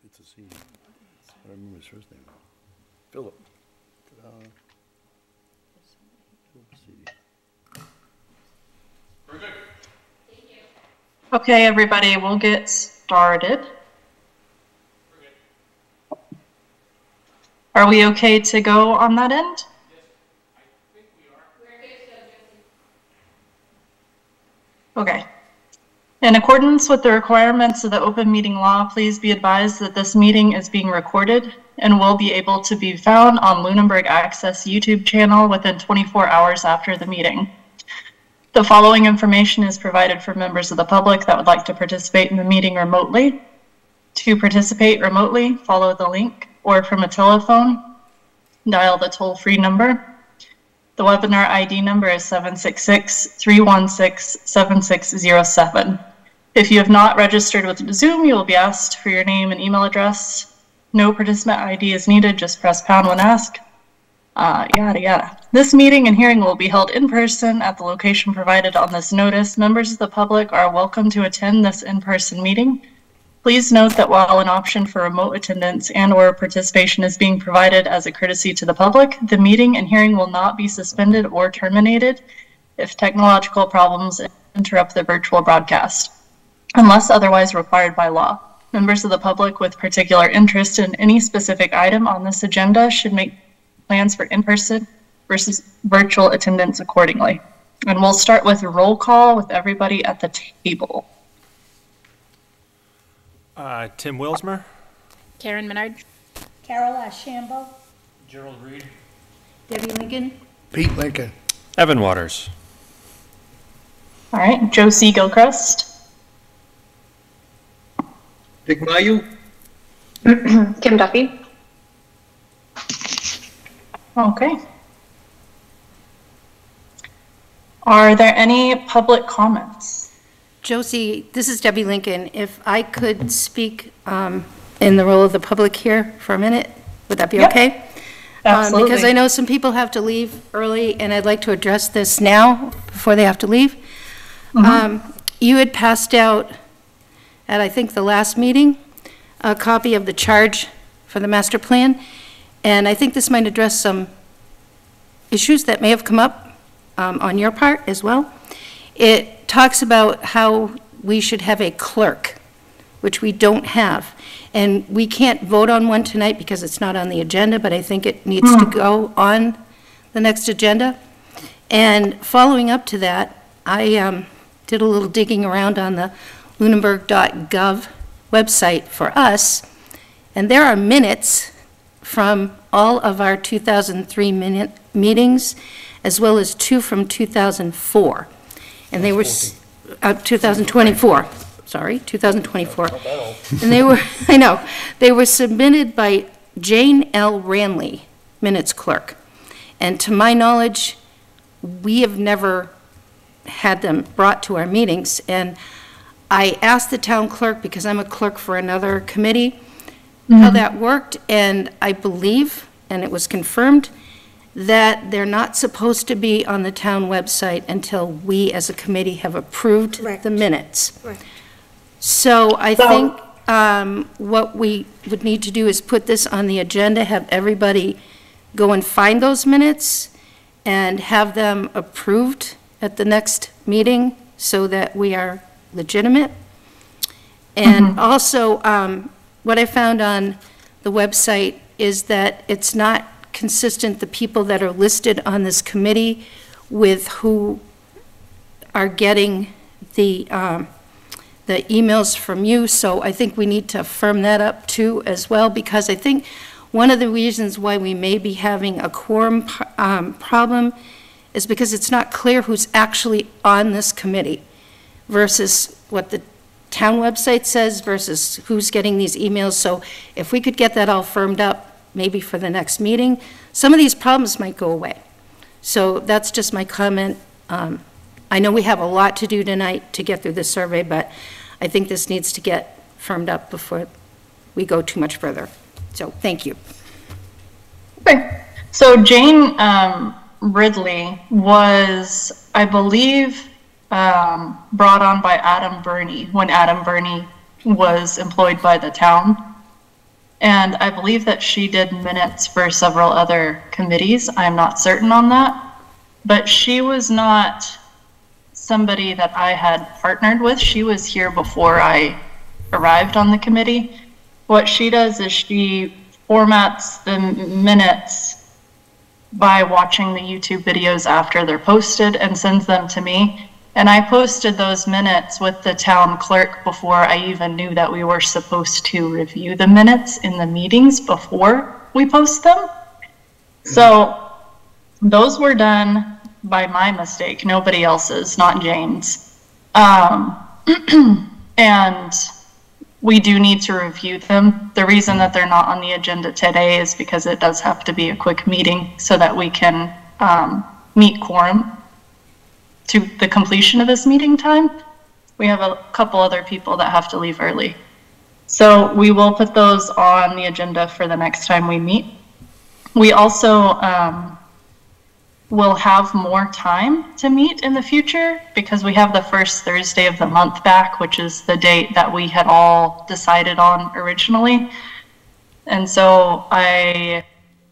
It's a C. I remember his first name. Philip. Very good. Okay, everybody, we'll get started. Are we okay to go on that end? Yes, I think we are. Okay. In accordance with the requirements of the open meeting law, please be advised that this meeting is being recorded and will be able to be found on Lunenburg Access YouTube channel within 24 hours after the meeting. The following information is provided for members of the public that would like to participate in the meeting remotely. To participate remotely, follow the link, or from a telephone, dial the toll-free number. The webinar ID number is 766-316-7607. If you have not registered with Zoom, you will be asked for your name and email address. No participant ID is needed, just press pound when asked. Yada yada. This meeting and hearing will be held in person at the location provided on this notice. Members of the public are welcome to attend this in-person meeting. Please note that while an option for remote attendance and/or participation is being provided as a courtesy to the public, the meeting and hearing will not be suspended or terminated if technological problems interrupt the virtual broadcast, unless otherwise required by law. Members of the public with particular interest in any specific item on this agenda should make plans for in-person versus virtual attendance accordingly. And we'll start with a roll call with everybody at the table. Tim Wilsmer. Karen Menard. Carol Ashambo. Gerald Reed. Debbie Lincoln. Pete Lincoln. Evan Waters. All right, Josie Gilchrist. Dick Mayu. Kim Duffy. Okay. Are there any public comments? Josie, this is Debbie Lincoln. If I could speak in the role of the public here for a minute, would that be okay? Absolutely. Because I know some people have to leave early, and I'd like to address this now before they have to leave. You had passed out at, I think, the last meeting, a copy of the charge for the master plan, and I think this might address some issues that may have come up on your part as well. It talks about how we should have a clerk, which we don't have. And we can't vote on one tonight because it's not on the agenda, but I think it needs to go on the next agenda. And following up to that, I did a little digging around on the lunenburg.gov website for us, and there are minutes from all of our 2003 meetings, as well as 2 from 2004. And they were 2024, sorry, 2024. And they were, I know, they were submitted by Jane L. Ranley, minutes clerk. And to my knowledge, we have never had them brought to our meetings. And I asked the town clerk, because I'm a clerk for another committee, how that worked, and I believe, and it was confirmed, that they're not supposed to be on the town website until we as a committee have approved the minutes. So I think what we would need to do is put this on the agenda, have everybody go and find those minutes and have them approved at the next meeting so that we are legitimate. And also, what I found on the website is that it's not consistent, the people that are listed on this committee, with who are getting the emails from you. So I think we need to firm that up too as well, because I think one of the reasons why we may be having a quorum problem is because it's not clear who's actually on this committee versus what the town website says versus who's getting these emails. So if we could get that all firmed up, maybe for the next meeting, some of these problems might go away. So that's just my comment. I know we have a lot to do tonight to get through this survey, but I think this needs to get firmed up before we go too much further. So thank you. Okay. So Jane Ridley was, I believe, brought on by Adam Burney when Adam Burney was employed by the town. And I believe that she did minutes for several other committees. I'm not certain on that. But she was not somebody that I had partnered with. She was here before I arrived on the committee. What she does is she formats the minutes by watching the YouTube videos after they're posted and sends them to me. And I posted those minutes with the town clerk before I even knew that we were supposed to review the minutes in the meetings before we post them. So those were done by my mistake, nobody else's, not Jane's. And we do need to review them. The reason that they're not on the agenda today is because it does have to be a quick meeting so that we can meet quorum to the completion of this meeting time. We have a couple other people that have to leave early. So we will put those on the agenda for the next time we meet. We also will have more time to meet in the future because we have the first Thursday of the month back, which is the date that we had all decided on originally. And so I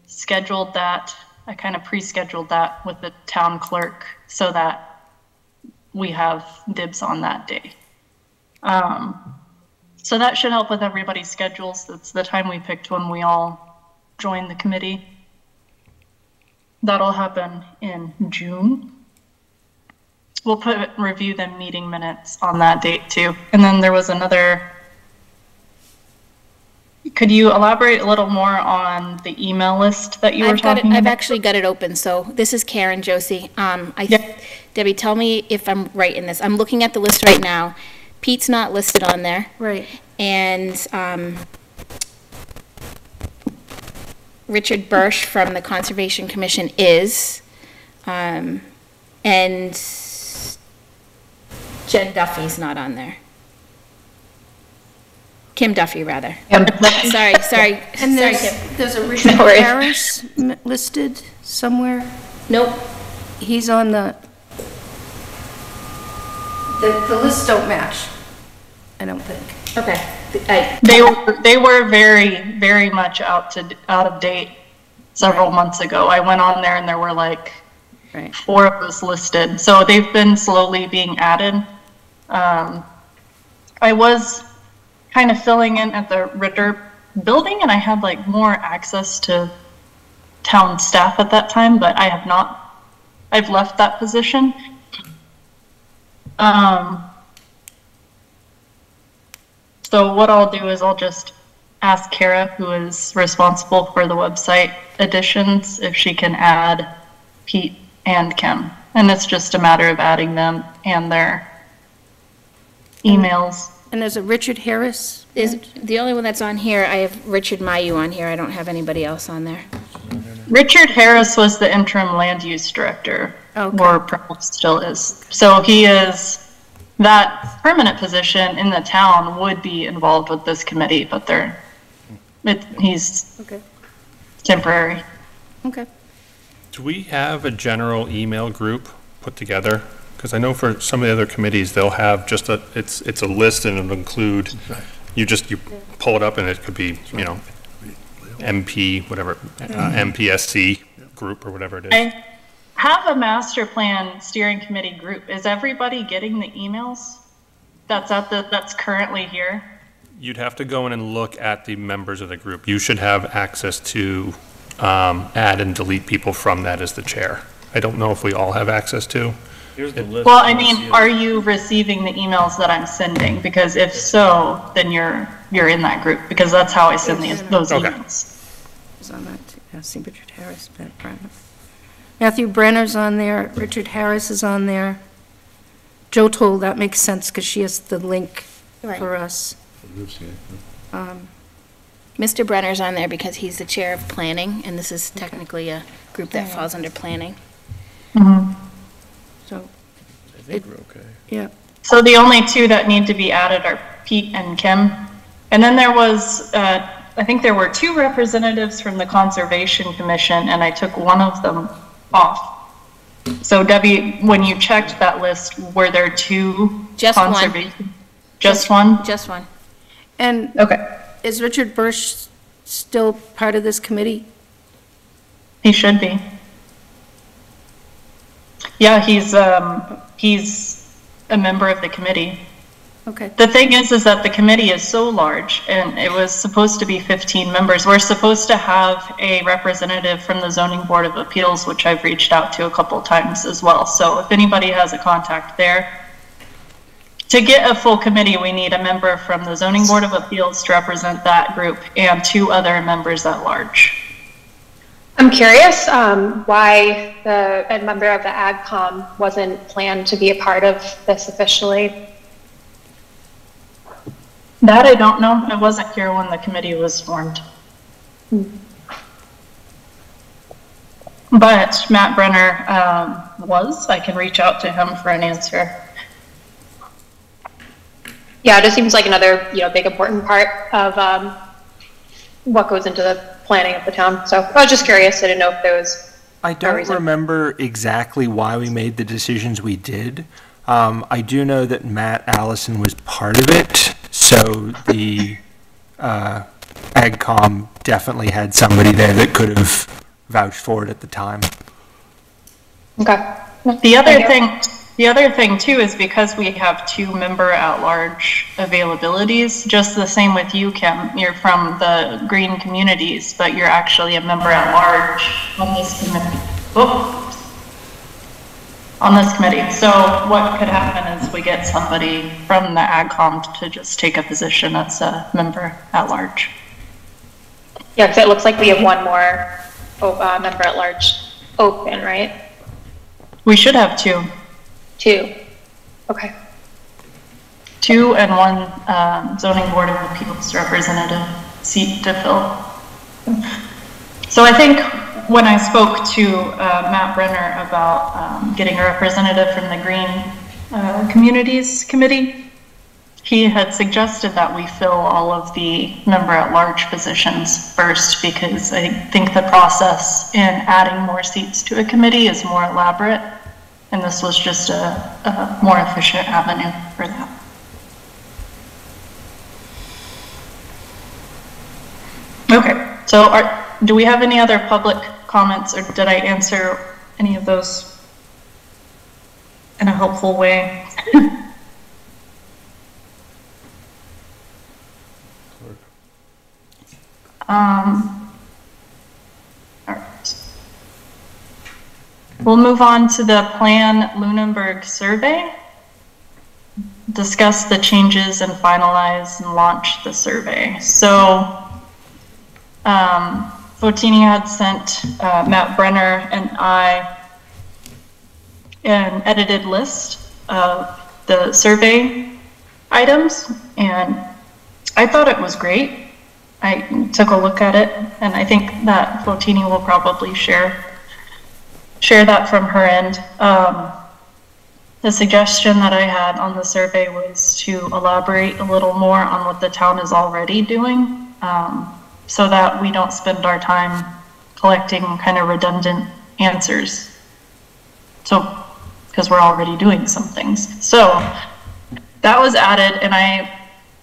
scheduled that, I kind of pre-scheduled that with the town clerk so that we have dibs on that day. So that should help with everybody's schedules. That's the time we picked when we all joined the committee. That'll happen in June. We'll review the meeting minutes on that date too. And then there was another, could you elaborate a little more on the email list that you were talking about? I've actually got it open. So this is Karen Josie. Debbie, tell me if I'm right in this. I'm looking at the list right now. Pete's not listed on there. Right. And Richard Birch from the Conservation Commission is, and Jen Duffy's not on there. Kim Duffy, rather. Sorry. And there's a Richard Harris listed somewhere. Nope. He's on the lists don't match, I don't think. Okay. They were very, very much out of date several months ago. I went on there and there were like 4 of us listed. So they've been slowly being added. I was kind of filling in at the Ritter building and I had like more access to town staff at that time, but I have not. I've left that position. So what I'll do is I'll just ask Kara, who is responsible for the website additions, if she can add Pete and Kim. And it's just a matter of adding them and their emails. And there's a Richard Harris? Is the only one that's on here. I have Richard Mayu on here. I don't have anybody else on there. Richard Harris was the interim land use director, Okay. or perhaps still is. So he is, that permanent position in the town would be involved with this committee, but he's temporary. Okay. Do we have a general email group put together? Because I know for some of the other committees, they'll have just it's a list and it'll include, you pull it up and it could be, MP, whatever, MPSC group or whatever it is. I have a master plan steering committee group. Is everybody getting the emails that's currently here? You'd have to go in and look at the members of the group. You should have access to add and delete people from that as the chair. I don't know if we all have access to. Here's the list. Well, I mean, are you receiving the emails that I'm sending? Because if so, then you're in that group, because that's how I send those Okay. emails. Is on that too. Yeah, see Richard Harris, Brenner. Matthew Brenner's on there, Richard Harris is on there. Joe Toll, that makes sense because she has the link for us. Mr. Brenner's on there because he's the chair of planning, and this is technically a group that falls under planning. So, I think we're okay. yeah. So the only 2 that need to be added are Pete and Kim. And then there was, I think there were 2 representatives from the Conservation Commission, and I took one of them off. So Debbie, when you checked that list, were there 2 Just one. conservation? Just one? Just one. And Okay, is Richard Bursch still part of this committee? he should be. Yeah, he's a member of the committee. Okay. The thing is that the committee is so large, and it was supposed to be 15 members. We're supposed to have a representative from the Zoning Board of Appeals, which I've reached out to a couple times as well. So if anybody has a contact there, to get a full committee, we need a member from the Zoning Board of Appeals to represent that group and 2 other members at large. I'm curious why a member of the AgCom wasn't planned to be a part of this officially. That I don't know. I wasn't here when the committee was formed. But Matt Brenner was. I can reach out to him for an answer. Yeah, it just seems like another, big important part of what goes into the planning of the town. So I was just curious. I didn't know if there was I don't reason. remember exactly why we made the decisions we did. I do know that Matt Allison was part of it, so the AgCom definitely had somebody there that could have vouched for it at the time. Okay. The other thing too is because we have 2 member at-large availabilities, just the same with you, Kim. You're from the Green Communities, but you're actually a member at-large on this committee. On this committee. So what could happen is we get somebody from the AgCom to just take a position as a member at-large. Yeah, because it looks like we have one more member at large open, right? We should have 2. 2. Okay. 2 and 1 zoning board of appeals representative seat to fill. So I think when I spoke to Matt Brenner about getting a representative from the Green Communities Committee, he had suggested that we fill all of the member at large positions first, because I think the process in adding more seats to a committee is more elaborate. And this was just a more efficient avenue for that. Okay, so do we have any other public comments, or did I answer any of those in a helpful way? All right. We'll move on to the Plan Lunenburg survey. Discuss the changes and finalize and launch the survey. So, Fotini had sent Matt Brenner and I an edited list of the survey items, and I thought it was great. I took a look at it, and I think that Fotini will probably share that from her end. The suggestion that I had on the survey was to elaborate a little more on what the town is already doing, so that we don't spend our time collecting kind of redundant answers. So, because we're already doing some things. So that was added, and I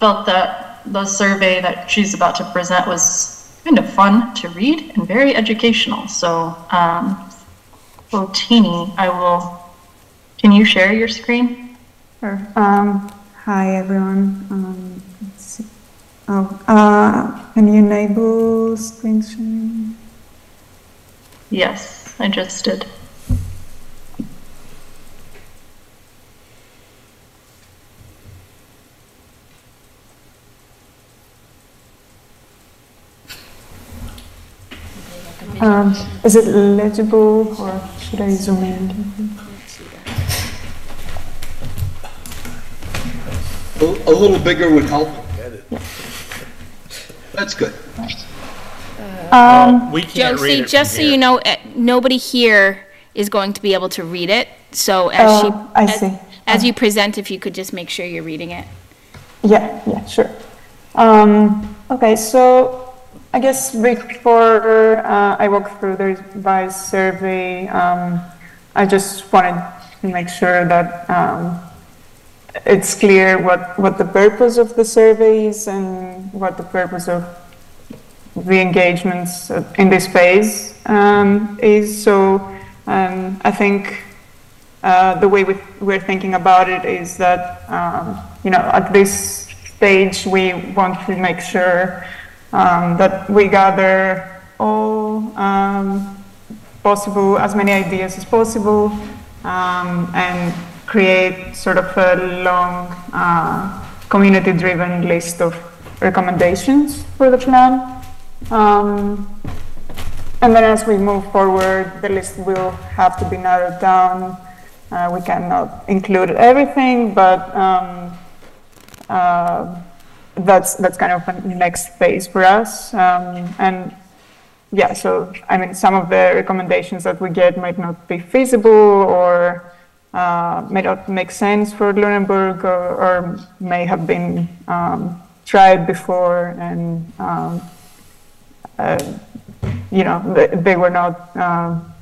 felt that the survey that she's about to present was kind of fun to read and very educational. So, Fotini, can you share your screen? Sure. Hi everyone. Let's see. Can you enable screen sharing? Yes, I just did. Is it legible, or should I zoom in? A little bigger would help. That's good. We can't read Josie, it just so from here. you know, nobody here is going to be able to read it. So I see. as you present, if you could just make sure you're reading it. Yeah, sure. Okay, so I guess before I walk through the revised survey, I just wanted to make sure that it's clear what the purpose of the survey is and what the purpose of the engagements in this phase is. So I think the way we're thinking about it is that, at this stage, we want to make sure that we gather all possible, as many ideas as possible, and create sort of a long community-driven list of recommendations for the plan. And then as we move forward, the list will have to be narrowed down. We cannot include everything, but that's kind of the next phase for us. And yeah, so I mean, some of the recommendations that we get might not be feasible or may not make sense for Lunenburg, or may have been tried before, and they were not,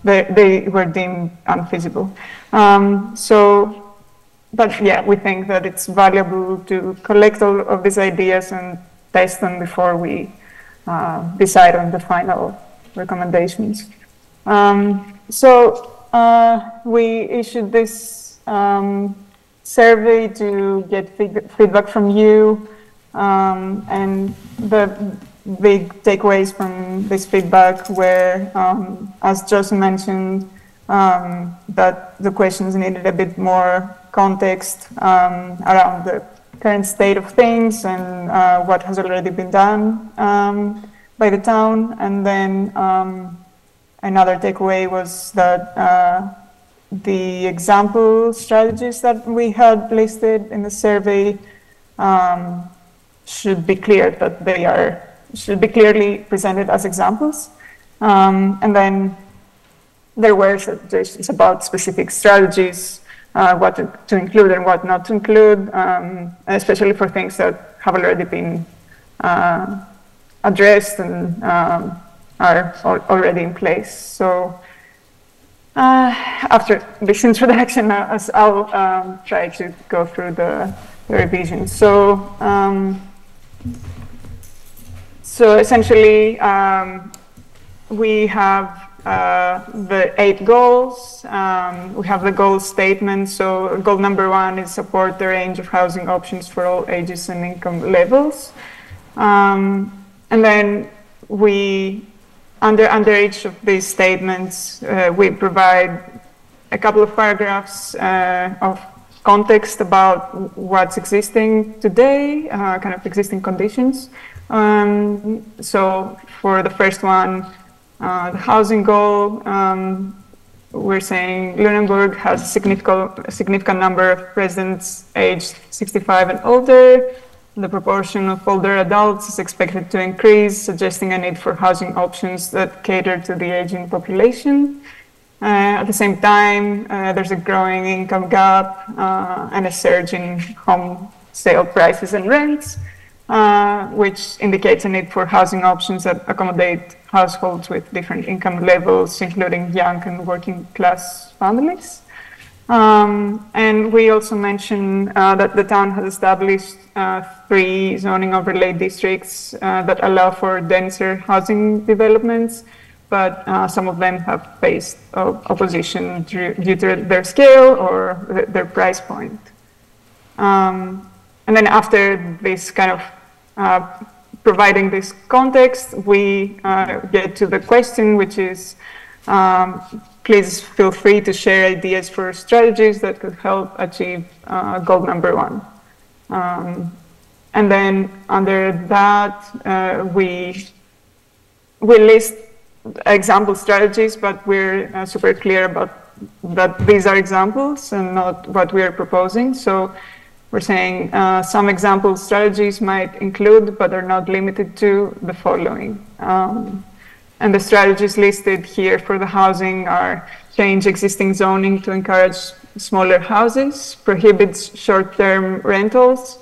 they were deemed unfeasible. But yeah, we think that it's valuable to collect all of these ideas and test them before we decide on the final recommendations. We issued this survey to get feedback from you, and the big takeaways from this feedback were, as Josie mentioned, that the questions needed a bit more context around the current state of things and what has already been done by the town. And then another takeaway was that the example strategies that we had listed in the survey should be clear that they should be clearly presented as examples. And then there were suggestions about specific strategies, what to include and what not to include, especially for things that have already been addressed and are already in place. So after this introduction, I'll try to go through the revision. So essentially, we have the 8 goals. We have the goal statement. So goal number 1 is support the range of housing options for all ages and income levels. And then under each of these statements, we provide a couple of paragraphs of context about what's existing today, kind of existing conditions. So for the first one, the housing goal, we're saying Lunenburg has a significant number of residents aged 65 and older. The proportion of older adults is expected to increase, suggesting a need for housing options that cater to the aging population. At the same time, there's a growing income gap and a surge in home sale prices and rents, which indicates a need for housing options that accommodate households with different income levels, including young and working class families. And we also mentioned that the town has established 3 zoning overlay districts that allow for denser housing developments, but some of them have faced opposition due to their scale or their price point. And then after this kind of providing this context, we get to the question, which is, please feel free to share ideas for strategies that could help achieve goal number 1. And then under that, we list example strategies, but we're super clear about that these are examples and not what we are proposing. So we're saying some example strategies might include, but are not limited to, the following. And the strategies listed here for the housing are: change existing zoning to encourage smaller houses, prohibits short-term rentals,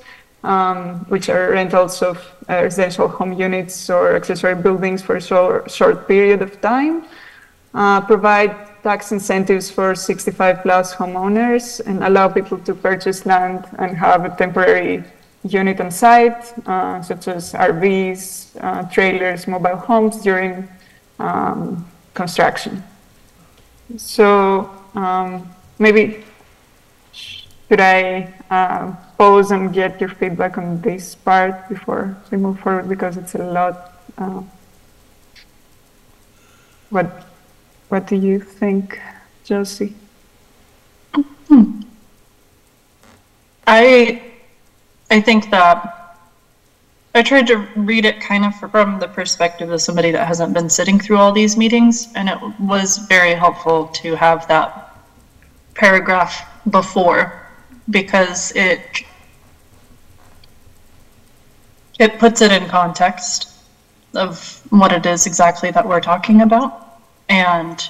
which are rentals of residential home units or accessory buildings for a short period of time, provide tax incentives for 65+ homeowners, and allow people to purchase land and have a temporary unit on site, such as RVs, trailers, mobile homes during construction. So maybe should I pause and get your feedback on this part before we move forward, because it's a lot. What do you think, Josie? I think that I tried to read it kind of from the perspective of somebody that hasn't been sitting through all these meetings, and it was very helpful to have that paragraph before, because it puts it in context of what it is exactly that we're talking about, and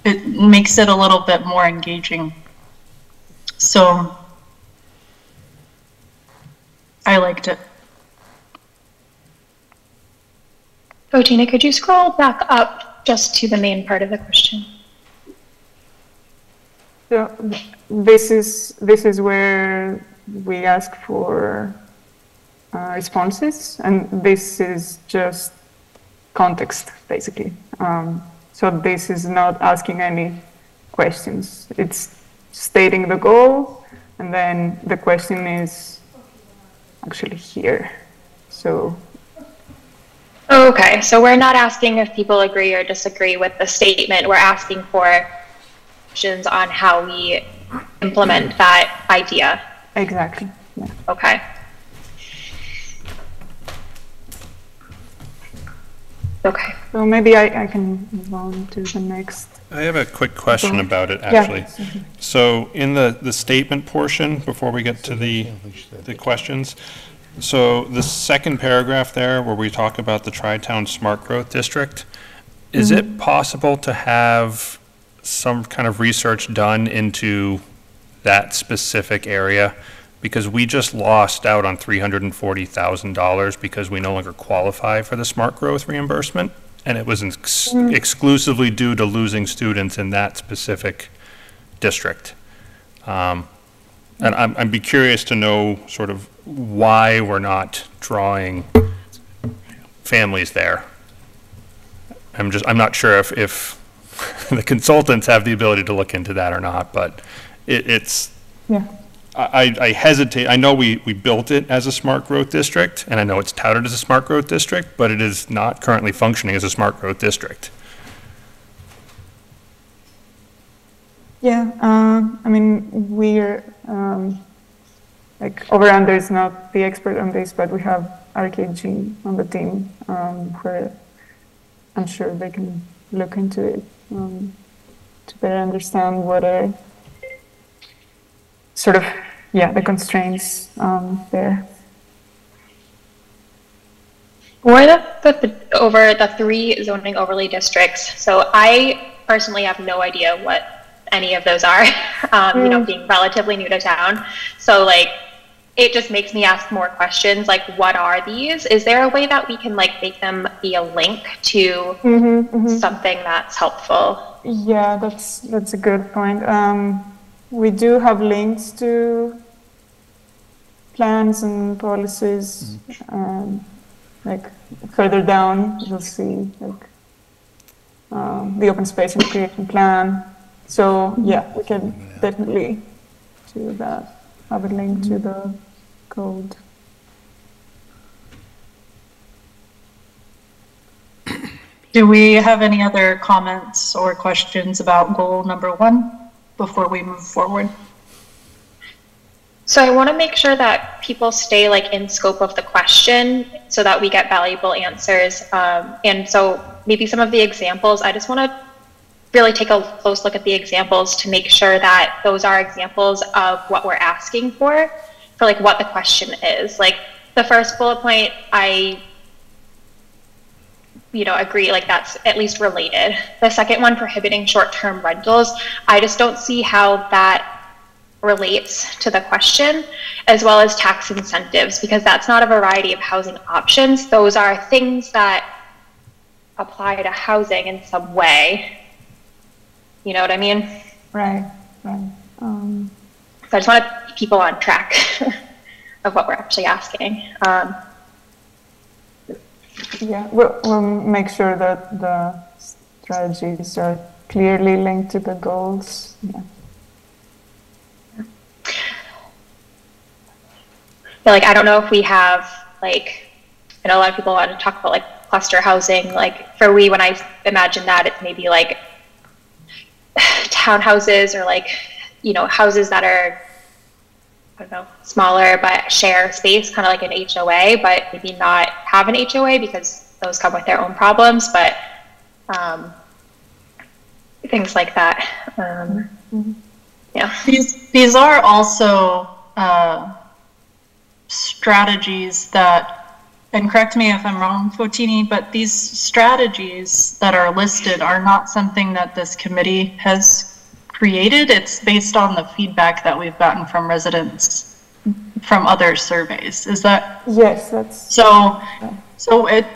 it makes it a little bit more engaging. So I liked it. Oh, Tina, could you scroll back up just to the main part of the question? So this is where we ask for responses, and this is just context, basically. So this is not asking any questions. It's stating the goal, and then the question is actually here. So. Okay, so we're not asking if people agree or disagree with the statement. We're asking for questions on how we implement that idea. Exactly. Yeah. Okay. Okay. So maybe I can move on to the next. I have a quick question about it, actually. Yeah. So in the statement portion, before we get to the questions, so the second paragraph there where we talk about the Tri-Town Smart Growth District, is it possible to have some kind of research done into that specific area? Because we just lost out on $340,000 because we no longer qualify for the smart growth reimbursement, and it was exclusively due to losing students in that specific district. And I'd be curious to know sort of why we're not drawing families there. I'm not sure if the consultants have the ability to look into that or not, but it's. Yeah. I hesitate. I know we built it as a smart growth district, and I know it's touted as a smart growth district, but it is not currently functioning as a smart growth district. Yeah, I mean, we're, like, Over-Under is not the expert on this, but we have RKG on the team, where I'm sure they can look into it to better understand what are sort of, yeah, the constraints there. For over the 3 zoning overlay districts, so I personally have no idea what any of those are, you know, being relatively new to town. So like, it just makes me ask more questions, like, what are these? Is there a way that we can like make them be a link to something that's helpful? Yeah, that's a good point. We do have links to plans and policies, like further down, you'll see like the open space and recreation plan. So yeah, we can definitely do that, have a link to the code. Do we have any other comments or questions about goal number 1 before we move forward? So I want to make sure that people stay like in scope of the question so that we get valuable answers. And so maybe some of the examples, I just want to really take a close look at the examples to make sure that those are examples of what we're asking for like what the question is. Like the first bullet point, I agree, like that's at least related. The second one, prohibiting short-term rentals, I just don't see how that relates to the question, as well as tax incentives, because that's not a variety of housing options. Those are things that apply to housing in some way. You know what I mean? Right. So I just want to keep people on track. of what we're actually asking. Yeah, we'll make sure that the strategies are clearly linked to the goals. Yeah. Like, I don't know if we have, like, I know a lot of people want to talk about, like, cluster housing. Like, for we, when I imagine that, it's maybe, like, townhouses or, like, you know, houses that are, I don't know, smaller but share space, kind of like an HOA, but maybe not have an HOA because those come with their own problems, but things like that. Yeah. These are also strategies that, and correct me if I'm wrong, Fotini, but these strategies that are listed are not something that this committee has created. It's based on the feedback that we've gotten from residents from other surveys. Is that? Yes, that's. So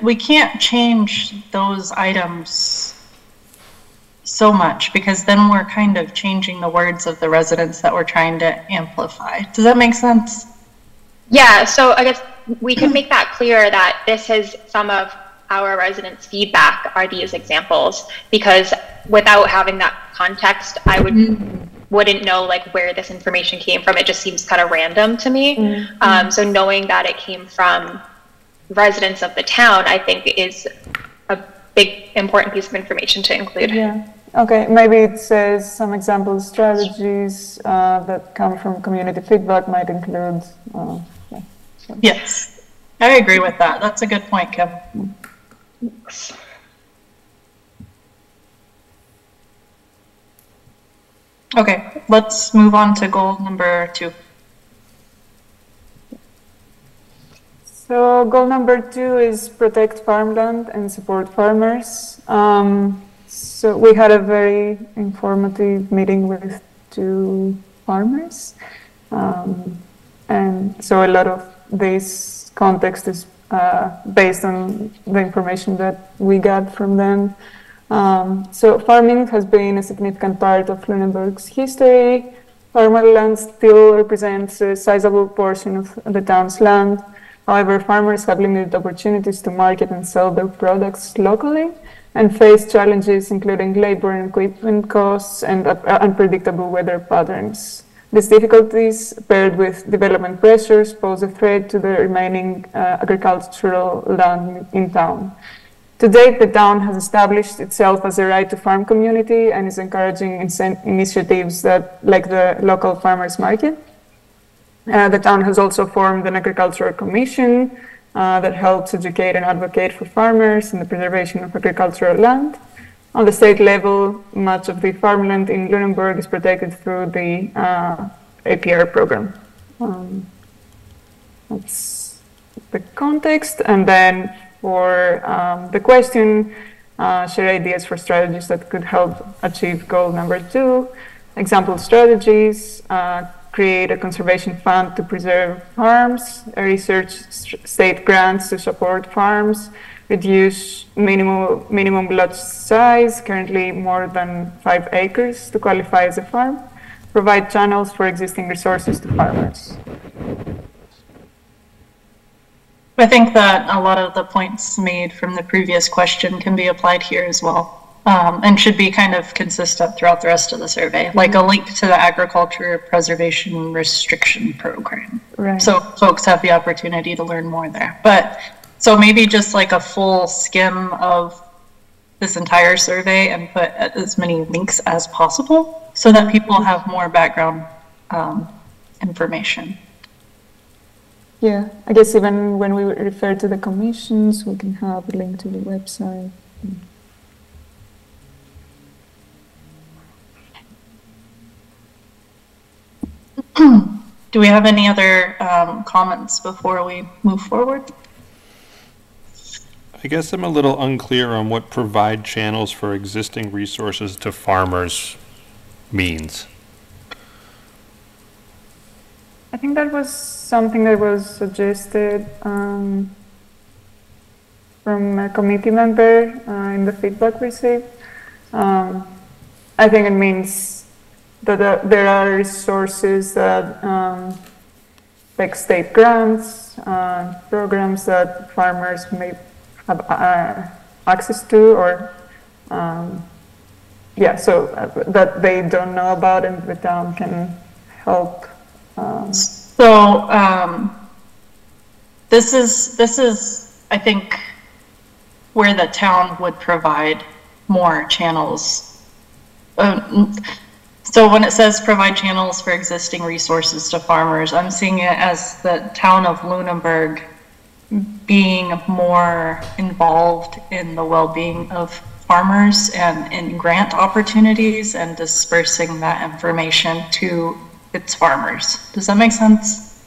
we can't change those items so much because then we're kind of changing the words of the residents that we're trying to amplify. Does that make sense? Yeah, so I guess we can make that clear that this is some of our residents' feedback are these examples, because without having that context, I wouldn't know like where this information came from. It just seems kind of random to me. So knowing that it came from residents of the town, I think is a big, important piece of information to include. Yeah. Okay, maybe it says some example strategies that come from community feedback might include. Yes, I agree with that. That's a good point, Kim. Okay, let's move on to goal number 2. So goal number 2 is protect farmland and support farmers. So we had a very informative meeting with 2 farmers. And so a lot of this context is based on the information that we got from them. So farming has been a significant part of Lunenburg's history. Farmland still represents a sizable portion of the town's land. However, farmers have limited opportunities to market and sell their products locally and face challenges including labor and equipment costs and unpredictable weather patterns. These difficulties, paired with development pressures, pose a threat to the remaining agricultural land in town. To date, the town has established itself as a right-to-farm community and is encouraging initiatives like the local farmers market. The town has also formed an agricultural commission that helps educate and advocate for farmers and the preservation of agricultural land. On the state level, much of the farmland in Lunenburg is protected through the APR program. That's the context. And then for the question, share ideas for strategies that could help achieve goal number 2. Example strategies, create a conservation fund to preserve farms, research state grants to support farms, reduce minimum lot size, currently more than 5 acres to qualify as a farm, provide channels for existing resources to farmers. I think that a lot of the points made from the previous question can be applied here as well. And should be kind of consistent throughout the rest of the survey, like a link to the Agriculture Preservation Restriction Program. Right. So folks have the opportunity to learn more there. But so maybe just like a full skim of this entire survey and put as many links as possible so that people have more background information. Yeah, I guess even when we refer to the commissions, we can have a link to the website. Do we have any other comments before we move forward? I guess I'm a little unclear on what provide channels for existing resources to farmers means. I think that was something that was suggested from a committee member in the feedback received. I think it means that there are resources that like state grants, programs that farmers may have access to, or yeah, so that they don't know about and the town can help. So this is, I think, where the town would provide more channels. So when it says provide channels for existing resources to farmers, I'm seeing it as the town of Lunenburg being more involved in the well-being of farmers and in grant opportunities and dispersing that information to its farmers. Does that make sense?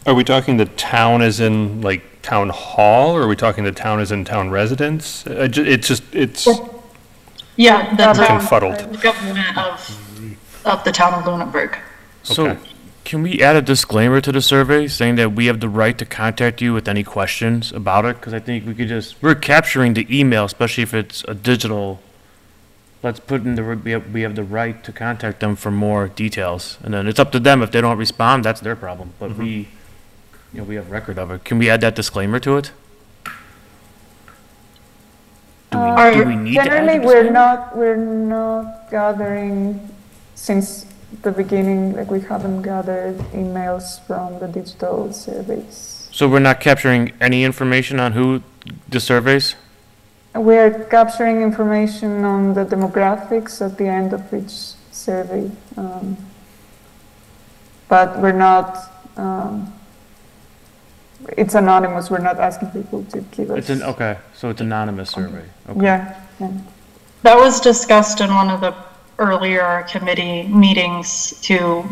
Are we talking the town as in like town hall, or are we talking the town as in town residents? It's Yeah, the town, confuddled. the government of the town of Lunenburg. So, Okay. can we add a disclaimer to the survey saying that we have the right to contact you with any questions about it? Because I think we could we're capturing the email, especially if it's a digital. Let's put in we have the right to contact them for more details. And then it's up to them. If they don't respond, that's their problem. But we have record of it. Can we add that disclaimer to it? Do we need to add Generally, a we're not gathering since the beginning. Like, we haven't gathered emails from the digital surveys. So we're not capturing any information on who the surveys? We're capturing information on the demographics at the end of each survey, but we're not. It's anonymous. We're not asking people to give us. Okay, so it's anonymous survey. Okay. Yeah. That was discussed in one of the earlier committee meetings to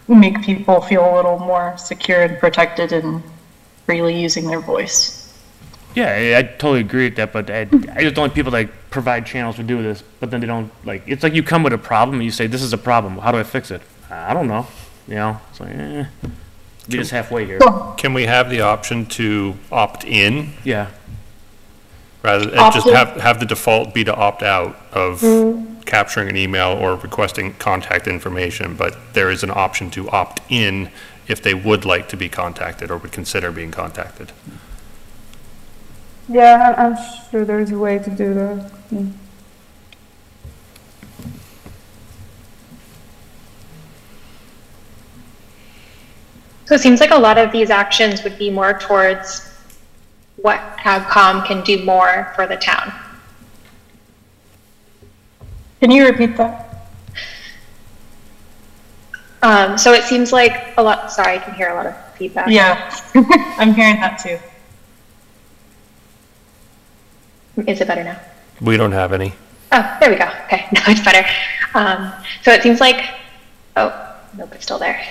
make people feel a little more secure and protected in freely using their voice. Yeah, I totally agree with that, but I just don't like people that provide channels to do this, but then they don't, like, it's like you come with a problem and you say, this is a problem, how do I fix it? I don't know, it's like, be just halfway here. Can we have the option to opt in Yeah, rather than just have the default be to opt out of capturing an email or requesting contact information, but there is an option to opt in if they would like to be contacted or would consider being contacted? Yeah, I'm sure there's a way to do that. Yeah. So it seems like a lot of these actions would be more towards what AgCom can do more for the town. Can you repeat that? So it seems like a lot, sorry, I can hear a lot of feedback. Yeah, I'm hearing that too. Is it better now? We don't have any. Oh, there we go. Okay, now it's better. So it seems like, oh, nope, it's still there.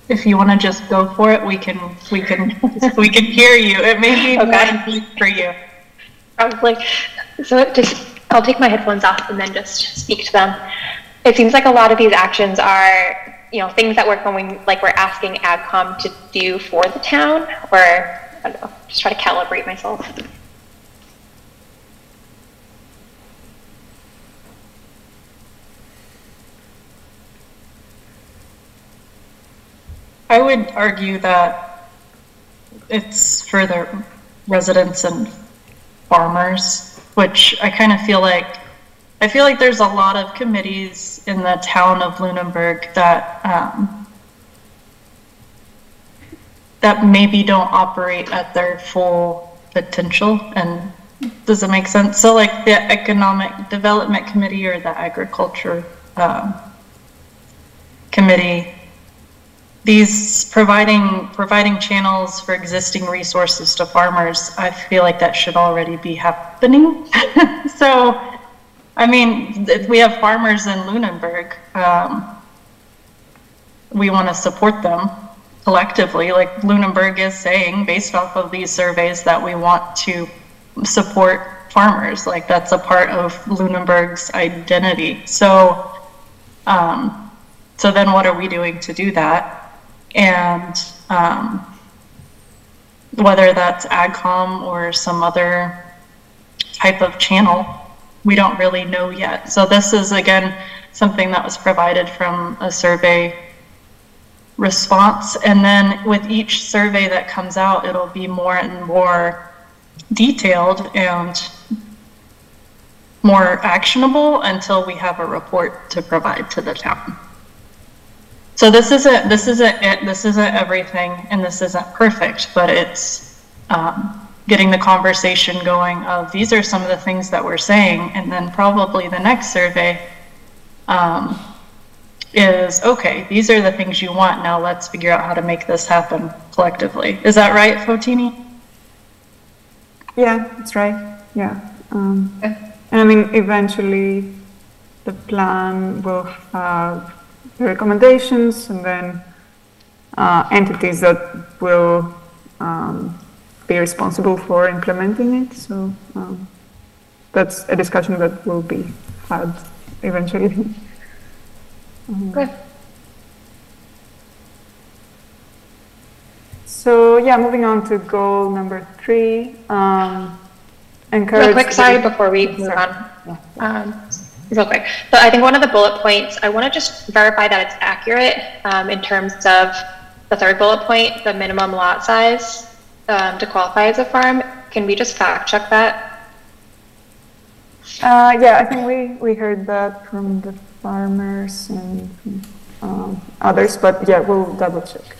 If you want to just go for it, we can hear you. It may be Okay. more for you. Probably. So I'll take my headphones off and then just speak to them. It seems like a lot of these actions are, things that we're asking AgCom to do for the town, or I don't know, just try to calibrate myself. I would argue that it's for the residents and farmers, which I kind of feel like there's a lot of committees in the town of Lunenburg that that maybe don't operate at their full potential. And does it make sense? So like the Economic Development Committee or the Agriculture Committee, these providing channels for existing resources to farmers, I feel like that should already be happening. So, I mean, we have farmers in Lunenburg. We want to support them collectively. Like Lunenburg is saying, based off of these surveys, that we want to support farmers. Like that's a part of Lunenburg's identity. So, so then what are we doing to do that? And whether that's AgCom or some other type of channel, we don't really know yet. So this is, again, something that was provided from a survey response. And then with each survey that comes out, it'll be more and more detailed and more actionable until we have a report to provide to the town. So this isn't everything, and this isn't perfect, but it's getting the conversation going of these are some of the things that we're saying, and then probably the next survey is, okay, these are the things you want, now let's figure out how to make this happen collectively. Is that right, Fotini? Yeah, that's right. Yeah. And I mean, eventually the plan will have the recommendations and then entities that will be responsible for implementing it. So that's a discussion that will be had eventually. Good. So yeah, moving on to goal number 3. Encourage. Real quick, sorry, before we move on. Real quick. So I think one of the bullet points, I want to just verify that it's accurate in terms of the third bullet point, the minimum lot size to qualify as a farm. Can we just fact check that? Yeah, I think we heard that from the farmers and others, but yeah, we'll double check.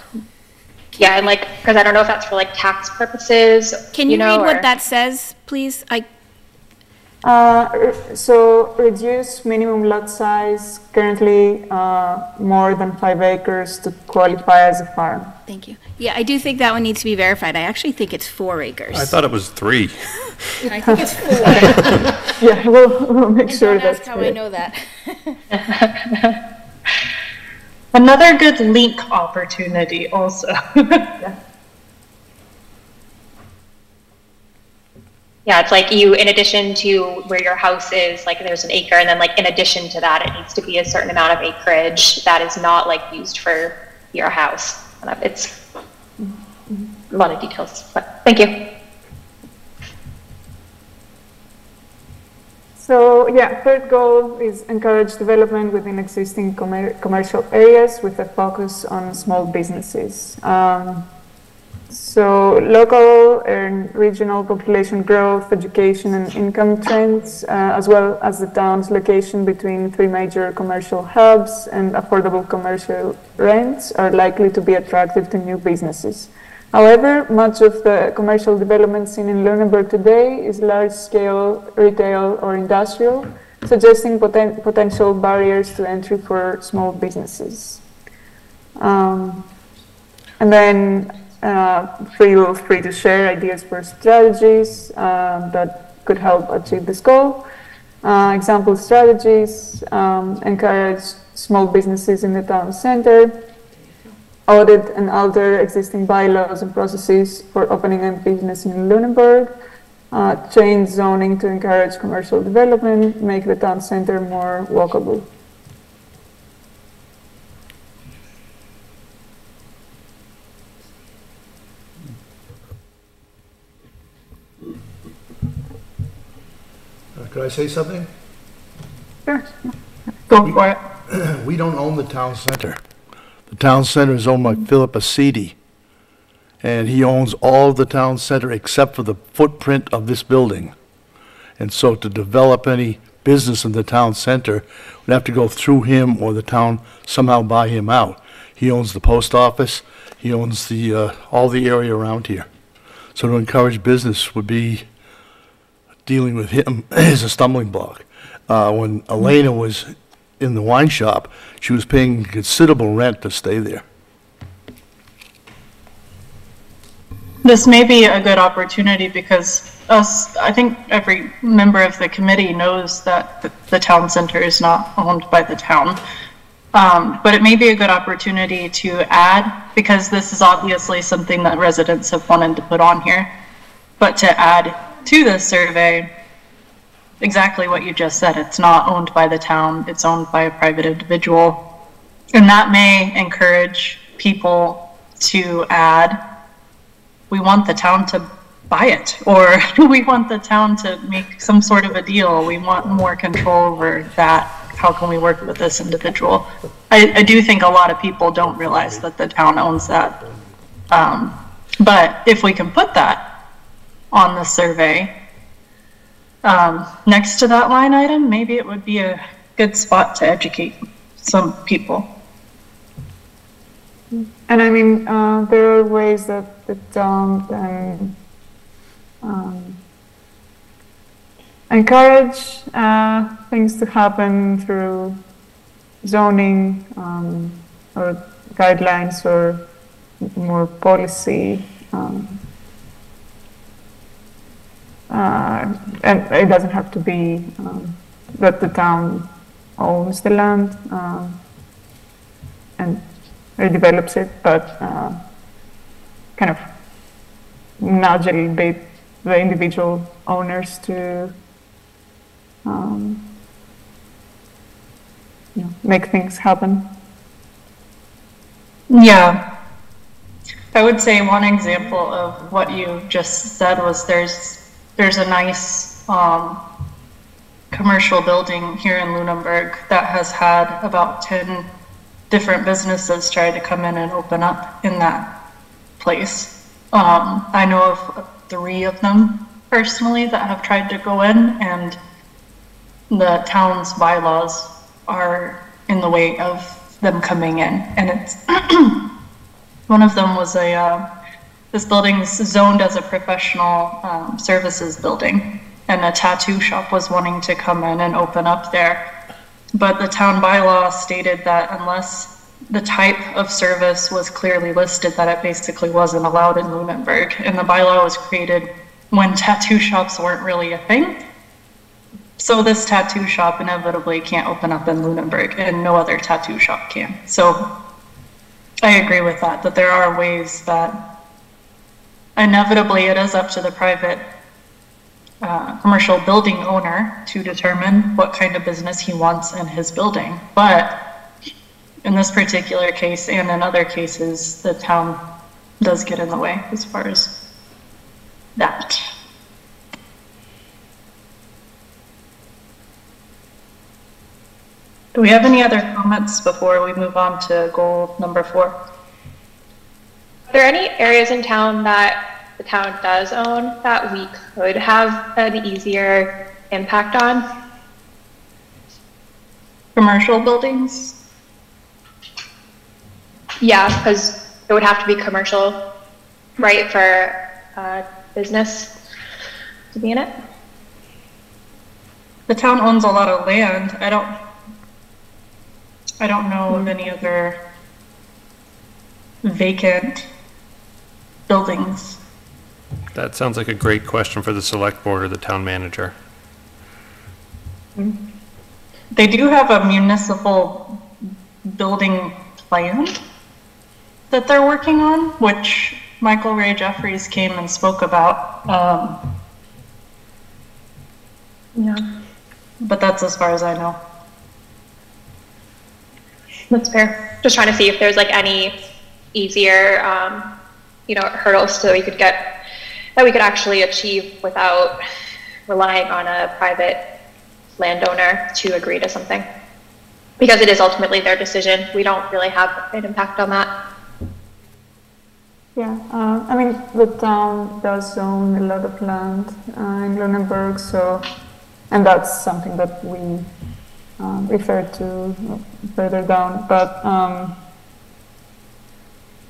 Yeah, and like, because I don't know if that's for like tax purposes. Can you read or... what that says, please? So reduce minimum lot size, currently more than 5 acres to qualify as a farm. Thank you. Yeah, I do think that one needs to be verified. I actually think it's 4 acres. I thought it was 3. I think it's 4. Yeah, we'll make sure that's that's how I know that. Another good link opportunity also. Yeah, it's like you, in addition to where your house is, like there's an acre, and then like in addition to that, it needs to be a certain amount of acreage that is not like used for your house. It's a lot of details, but thank you. So yeah, third goal is encourage development within existing commercial areas with a focus on small businesses. So local and regional population growth, education and income trends, as well as the town's location between 3 major commercial hubs and affordable commercial rents are likely to be attractive to new businesses. However, much of the commercial development seen in Lunenburg today is large-scale retail or industrial, suggesting potential barriers to entry for small businesses. And then feel free to share ideas for strategies that could help achieve this goal. Example strategies, encourage small businesses in the town center, audit and alter existing bylaws and processes for opening a business in Lunenburg, change zoning to encourage commercial development, make the town center more walkable. Could I say something? Sure. Go for it. We don't own the town center. The town center is owned by Philip Acidi, and he owns all of the town center except for the footprint of this building. And so to develop any business in the town center, we'd have to go through him or the town somehow buy him out. He owns the post office, he owns the all the area around here. So to encourage business would be dealing with him is a stumbling block. When Elena was in the wine shop, she was paying considerable rent to stay there. This may be a good opportunity because I think every member of the committee knows that the town center is not owned by the town. But it may be a good opportunity to add, because this is obviously something that residents have wanted to put on here, but to add to this survey exactly what you just said. It's not owned by the town, it's owned by a private individual. And that may encourage people to add, we want the town to buy it, or we want the town to make some sort of a deal. We want more control over that how can we work with this individual? I do think a lot of people don't realize that the town owns that. But if we can put that on the survey, next to that line item, maybe it would be a good spot to educate some people. And I mean, there are ways that the town can encourage things to happen through zoning or guidelines or more policy. And it doesn't have to be that the town owns the land and redevelops it, but kind of nudge a little bit the individual owners to make things happen. Yeah. I would say one example of what you just said was there's a nice commercial building here in Lunenburg that has had about 10 different businesses try to come in and open up in that place. I know of 3 of them personally that have tried to go in, and the town's bylaws are in the way of them coming in. And it's one of them was this building's zoned as a professional services building, and a tattoo shop was wanting to come in and open up there. But the town bylaw stated that unless the type of service was clearly listed, that it basically wasn't allowed in Lunenburg. And the bylaw was created when tattoo shops weren't really a thing. So this tattoo shop inevitably can't open up in Lunenburg, and no other tattoo shop can. So I agree with that there are ways that inevitably it is up to the private commercial building owner to determine what kind of business he wants in his building. But in this particular case and in other cases, the town does get in the way as far as that. Do we have any other comments before we move on to goal number 4? Are there any areas in town that the town does own that we could have an easier impact on? Commercial buildings? Yeah, because it would have to be commercial, right, for business to be in it? The town owns a lot of land. I don't know of any other vacant buildings. That sounds like a great question for the select board or the town manager. They do have a municipal building plan that they're working on, which Michael Ray Jeffries came and spoke about. Yeah, but that's as far as I know. That's fair. Just trying to see if there's like any easier, hurdles so we could actually achieve without relying on a private landowner to agree to something. Because it is ultimately their decision. We don't really have an impact on that. Yeah, I mean, the town does own a lot of land in Lunenburg, and that's something that we refer to further down, but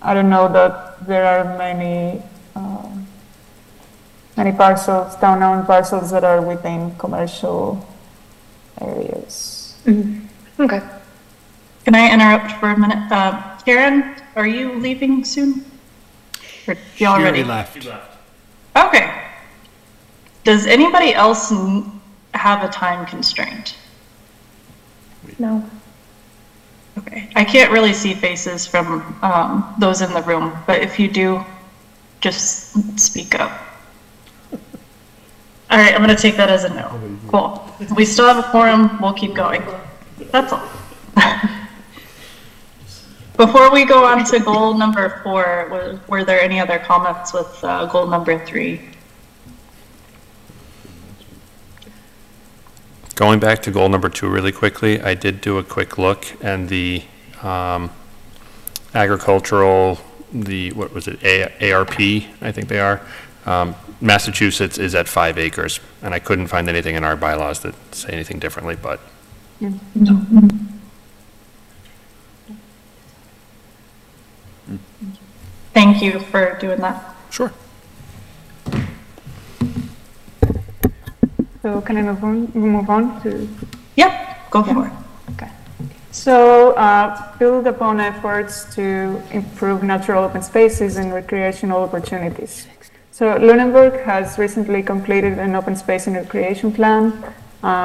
I don't know that there are many parcels, town-owned parcels that are within commercial areas. Mm-hmm. Okay. Can I interrupt for a minute? Karen, are you leaving soon? Or you already left. Okay. Does anybody else have a time constraint? No. Okay. I can't really see faces from those in the room, but if you do, just speak up. All right, I'm going to take that as a no. Cool. We still have a quorum. We'll keep going. That's all. Before we go on to goal number 4, were there any other comments with goal number 3? Going back to goal number 2 really quickly, I did do a quick look, and the agricultural, what was it, ARP, I think they are, Massachusetts is at 5 acres, and I couldn't find anything in our bylaws that say anything differently, but. Thank you for doing that. Sure. So can I move on to? Yep, go for it. Okay. So build upon efforts to improve natural open spaces and recreational opportunities. So Lunenburg has recently completed an open space and recreation plan,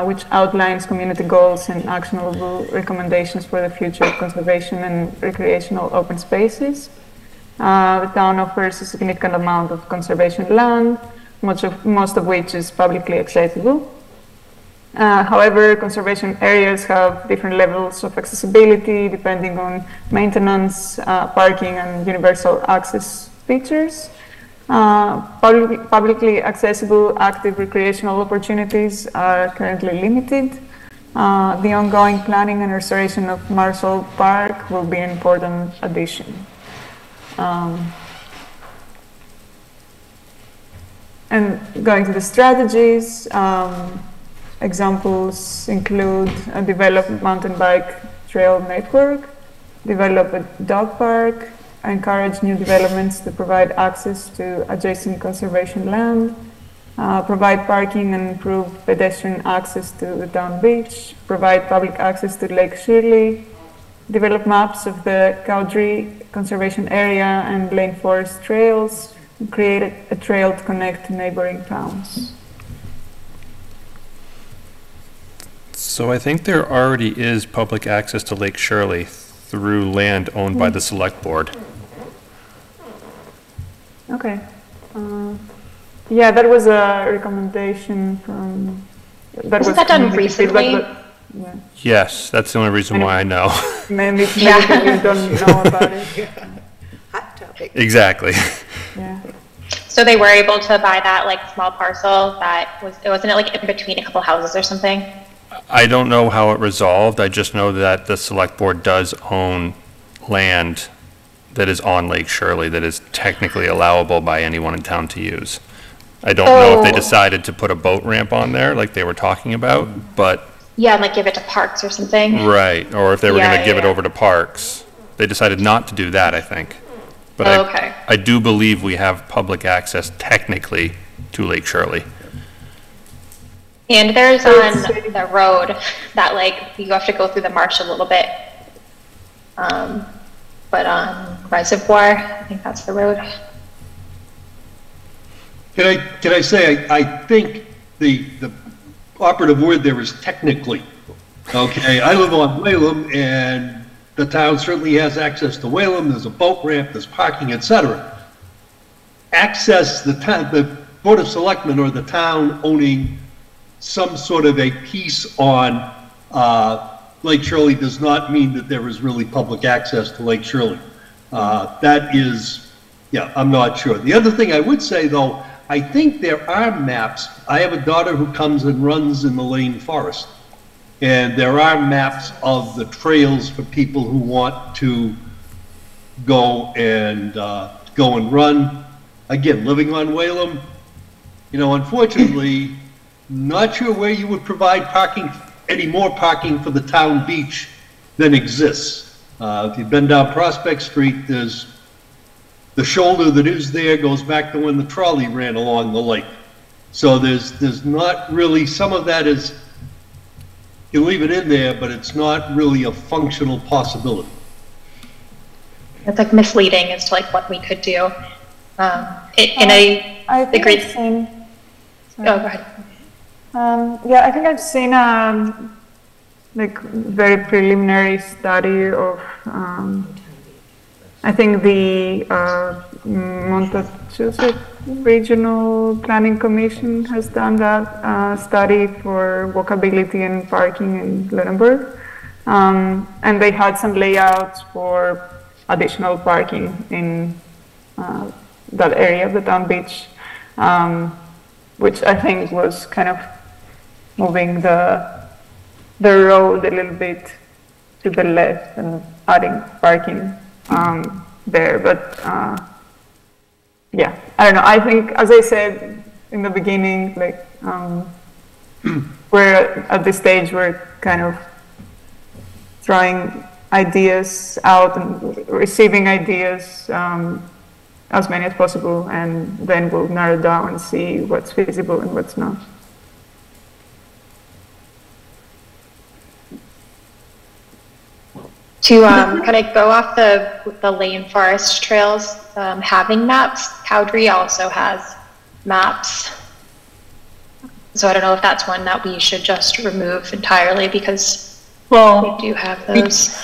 which outlines community goals and actionable recommendations for the future of conservation and recreational open spaces. The town offers a significant amount of conservation land, most of which is publicly accessible. However, conservation areas have different levels of accessibility depending on maintenance, parking, and universal access features. Publicly accessible active recreational opportunities are currently limited. The ongoing planning and restoration of Marshall Park will be an important addition. And going to the strategies, examples include a developed mountain bike trail network, develop a dog park, encourage new developments to provide access to adjacent conservation land, provide parking and improve pedestrian access to the town beach, provide public access to Lake Shirley, develop maps of the Cowdrey Conservation Area and Lane Forest trails, and create a trail to connect to neighboring towns. So I think there already is public access to Lake Shirley through land owned by the select board. Okay. Yeah, that was a recommendation from. Wasn't that done recently? Yeah. Yes, that's the only reason why I know. Maybe you don't know about it. Hot topic. Exactly. Yeah. So they were able to buy that like small parcel that wasn't it like in between a couple houses or something? I don't know how it resolved. I just know that the select board does own land that is on Lake Shirley that is technically allowable by anyone in town to use. I don't know if they decided to put a boat ramp on there like they were talking about, but. Yeah, and like give it to parks or something. Right, or if they were going to give it over to parks. They decided not to do that, I think. But I do believe we have public access technically to Lake Shirley. And there's on the road that like you have to go through the marsh a little bit. But on Reservoir, I think that's the road. Can I say I think the operative word there is technically. Okay, I live on Whalum, and the town certainly has access to Whalum. There's a boat ramp, there's parking, etc. Access, the Board of Selectmen or the town owning some sort of a piece on Lake Shirley does not mean that there is really public access to Lake Shirley. That is, yeah, I'm not sure. The other thing I would say, though, I think there are maps. I have a daughter who comes and runs in the Lane Forest, and there are maps of the trails for people who want to go and run. Again, living on Whalum, you know, unfortunately, not sure where you would provide parking, any more parking for the town beach than exists. If you've been down Prospect Street, there's the shoulder that is there goes back to when the trolley ran along the lake. So there's not really, some of that is, you leave it in there, but it's not really a functional possibility. It's like misleading as to like what we could do. I think I've seen. Oh, go ahead. Yeah, I think I've seen like very preliminary study of I think the Montezuma Regional Planning Commission has done that study for walkability and parking in Lunenburg, and they had some layouts for additional parking in that area of the town beach, which I think was kind of moving the the road a little bit to the left and adding parking there. But yeah, I don't know. I think, as I said in the beginning, like we're at this stage, we're kind of trying ideas out and receiving ideas, as many as possible, and then we'll narrow down and see what's feasible and what's not. To kind of go off the Lane Forest trails, having maps, Cowdrey also has maps. So I don't know if that's one that we should just remove entirely, because we do have those.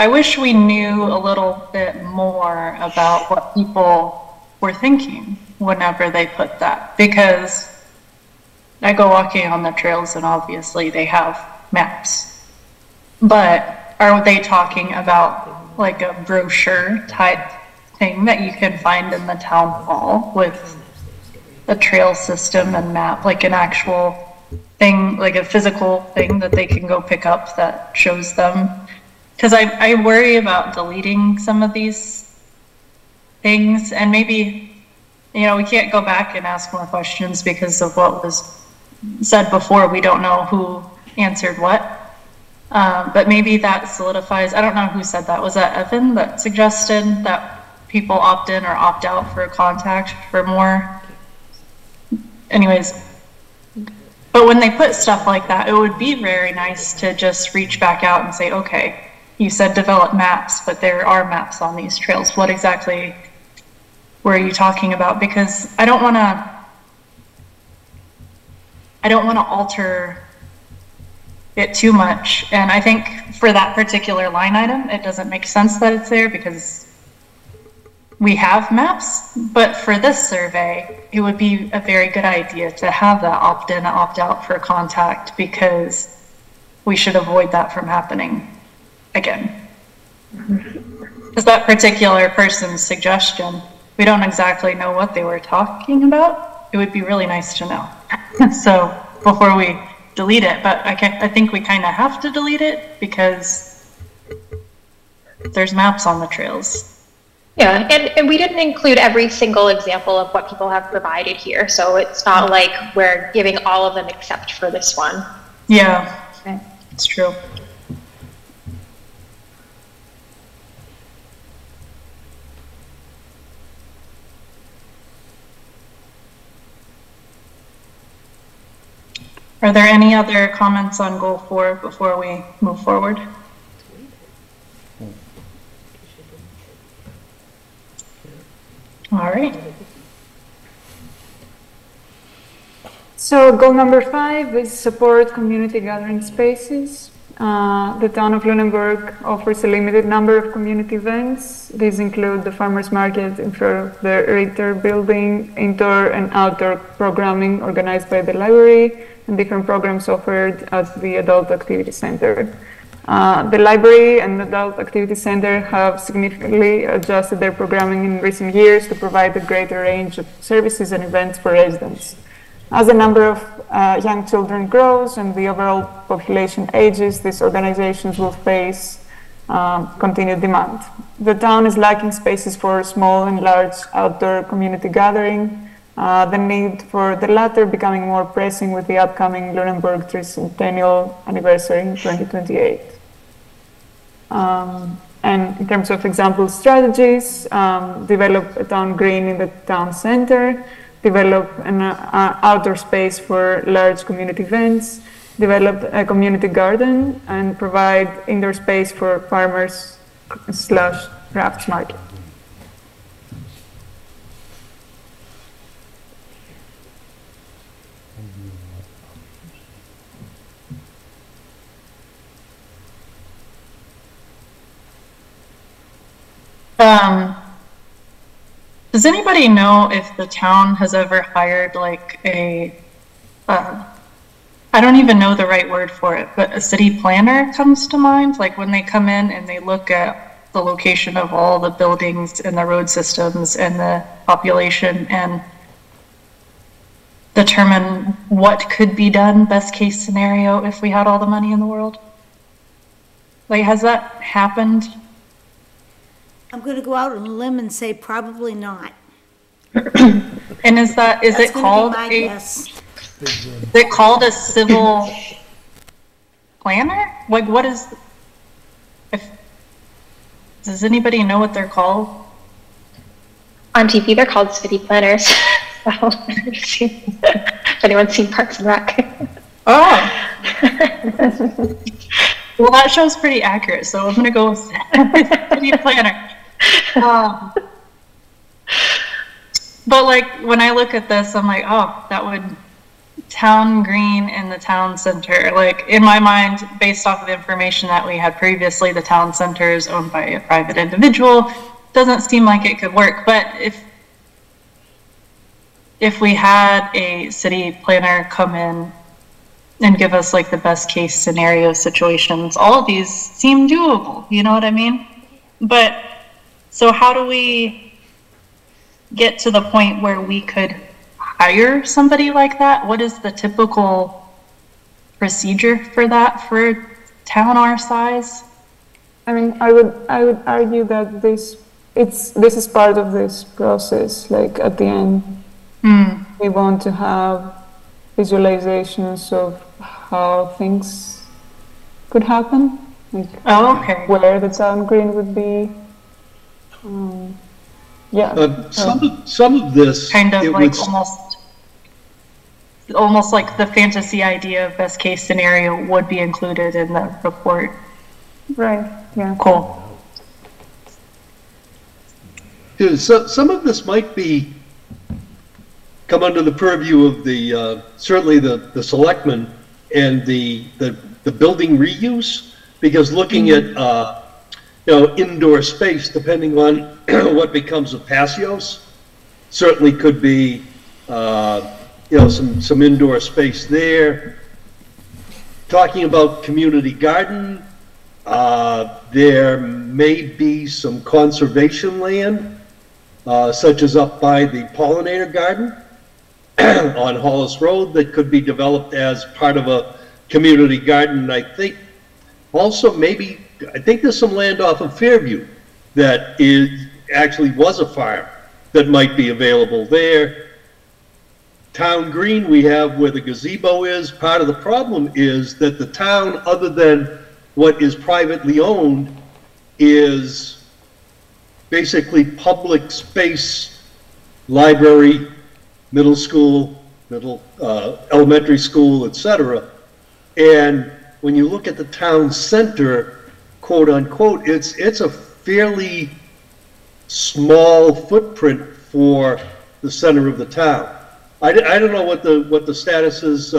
I wish we knew a little bit more about what people were thinking whenever they put that, because I go walking on the trails and obviously they have maps, but are they talking about like a brochure type thing that you can find in the town hall with a trail system and map, like an actual thing, like a physical thing that they can go pick up that shows them? Because I worry about deleting some of these things, and maybe, you know, we can't go back and ask more questions because of what was said before. We don't know who answered what, but maybe that solidifies. I don't know who said that. Was that Evan that suggested that people opt in or opt out for a contact for more? Anyways, but when they put stuff like that, it would be very nice to just reach back out and say, okay, you said develop maps, but there are maps on these trails. What exactly were you talking about? Because I don't want to alter it too much. And I think for that particular line item, it doesn't make sense that it's there because we have maps. But for this survey, it would be a very good idea to have that opt in, opt out for contact, because we should avoid that from happening again. Because that particular person's suggestion, we don't exactly know what they were talking about. It would be really nice to know. So before we delete it, but I think we kind of have to delete it because there's maps on the trails. Yeah, and we didn't include every single example of what people have provided here, so it's not like we're giving all of them except for this one. Yeah, okay. It's true. Are there any other comments on goal 4 before we move forward? All right. So goal number 5 is support community gathering spaces. The town of Lunenburg offers a limited number of community events. These include the farmers market in front of the Ritter building, indoor and outdoor programming organized by the library, and different programs offered at the Adult Activity Center. The library and Adult Activity Center have significantly adjusted their programming in recent years to provide a greater range of services and events for residents. As the number of young children grows and the overall population ages, these organizations will face continued demand. The town is lacking spaces for small and large outdoor community gathering, the need for the latter becoming more pressing with the upcoming Lunenburg tricentennial anniversary in 2028. And in terms of example strategies, develop a town green in the town center, develop an outdoor space for large community events, develop a community garden, and provide indoor space for farmers / crafts market. Does anybody know if the town has ever hired like a, I don't even know the right word for it, but a city planner comes to mind? Like when they come in and they look at the location of all the buildings and the road systems and the population, and determine what could be done, best case scenario, if we had all the money in the world? Like, has that happened? I'm gonna go out on a limb and say probably not. And is That's it gonna called be my a, guess. is it called a civil planner? Like, what is, does anybody know what they're called? On TV, they're called city planners. So, if anyone's seen Parks and Rec. Oh. Well, that show's pretty accurate, so I'm gonna go with city planner. But like, when I look at this, I'm like, oh, that would, town green in the town center. Like, in my mind, based off of the information that we had previously, the town center is owned by a private individual. Doesn't seem like it could work, but if we had a city planner come in and give us like the best case scenario situations, all of these seem doable, you know what I mean? But, so how do we get to the point where we could hire somebody like that? What is the typical procedure for that for a town our size? I mean, I would argue that this is part of this process. Like, at the end, we want to have visualizations of how things could happen. Like, okay. Where the town green would be. Yeah. Some of this kind of it like would- almost like the fantasy idea of best case scenario would be included in the report. Right. Yeah. Cool. Yeah, so some of this might come under the purview of the certainly the selectmen and the building reuse, because looking at indoor space, depending on what becomes of patios, certainly could be some indoor space there. Talking about community garden, there may be some conservation land, such as up by the pollinator garden on Hollis Road, that could be developed as part of a community garden. I think also I think there's some land off of Fairview that actually was a farm that might be available there. Town green we have where the gazebo is. Part of the problem is that the town, other than what is privately owned, is basically public space, library, middle school, elementary school, etc. And when you look at the town center, quote unquote, it's a fairly small footprint for the center of the town. I don't know what the status is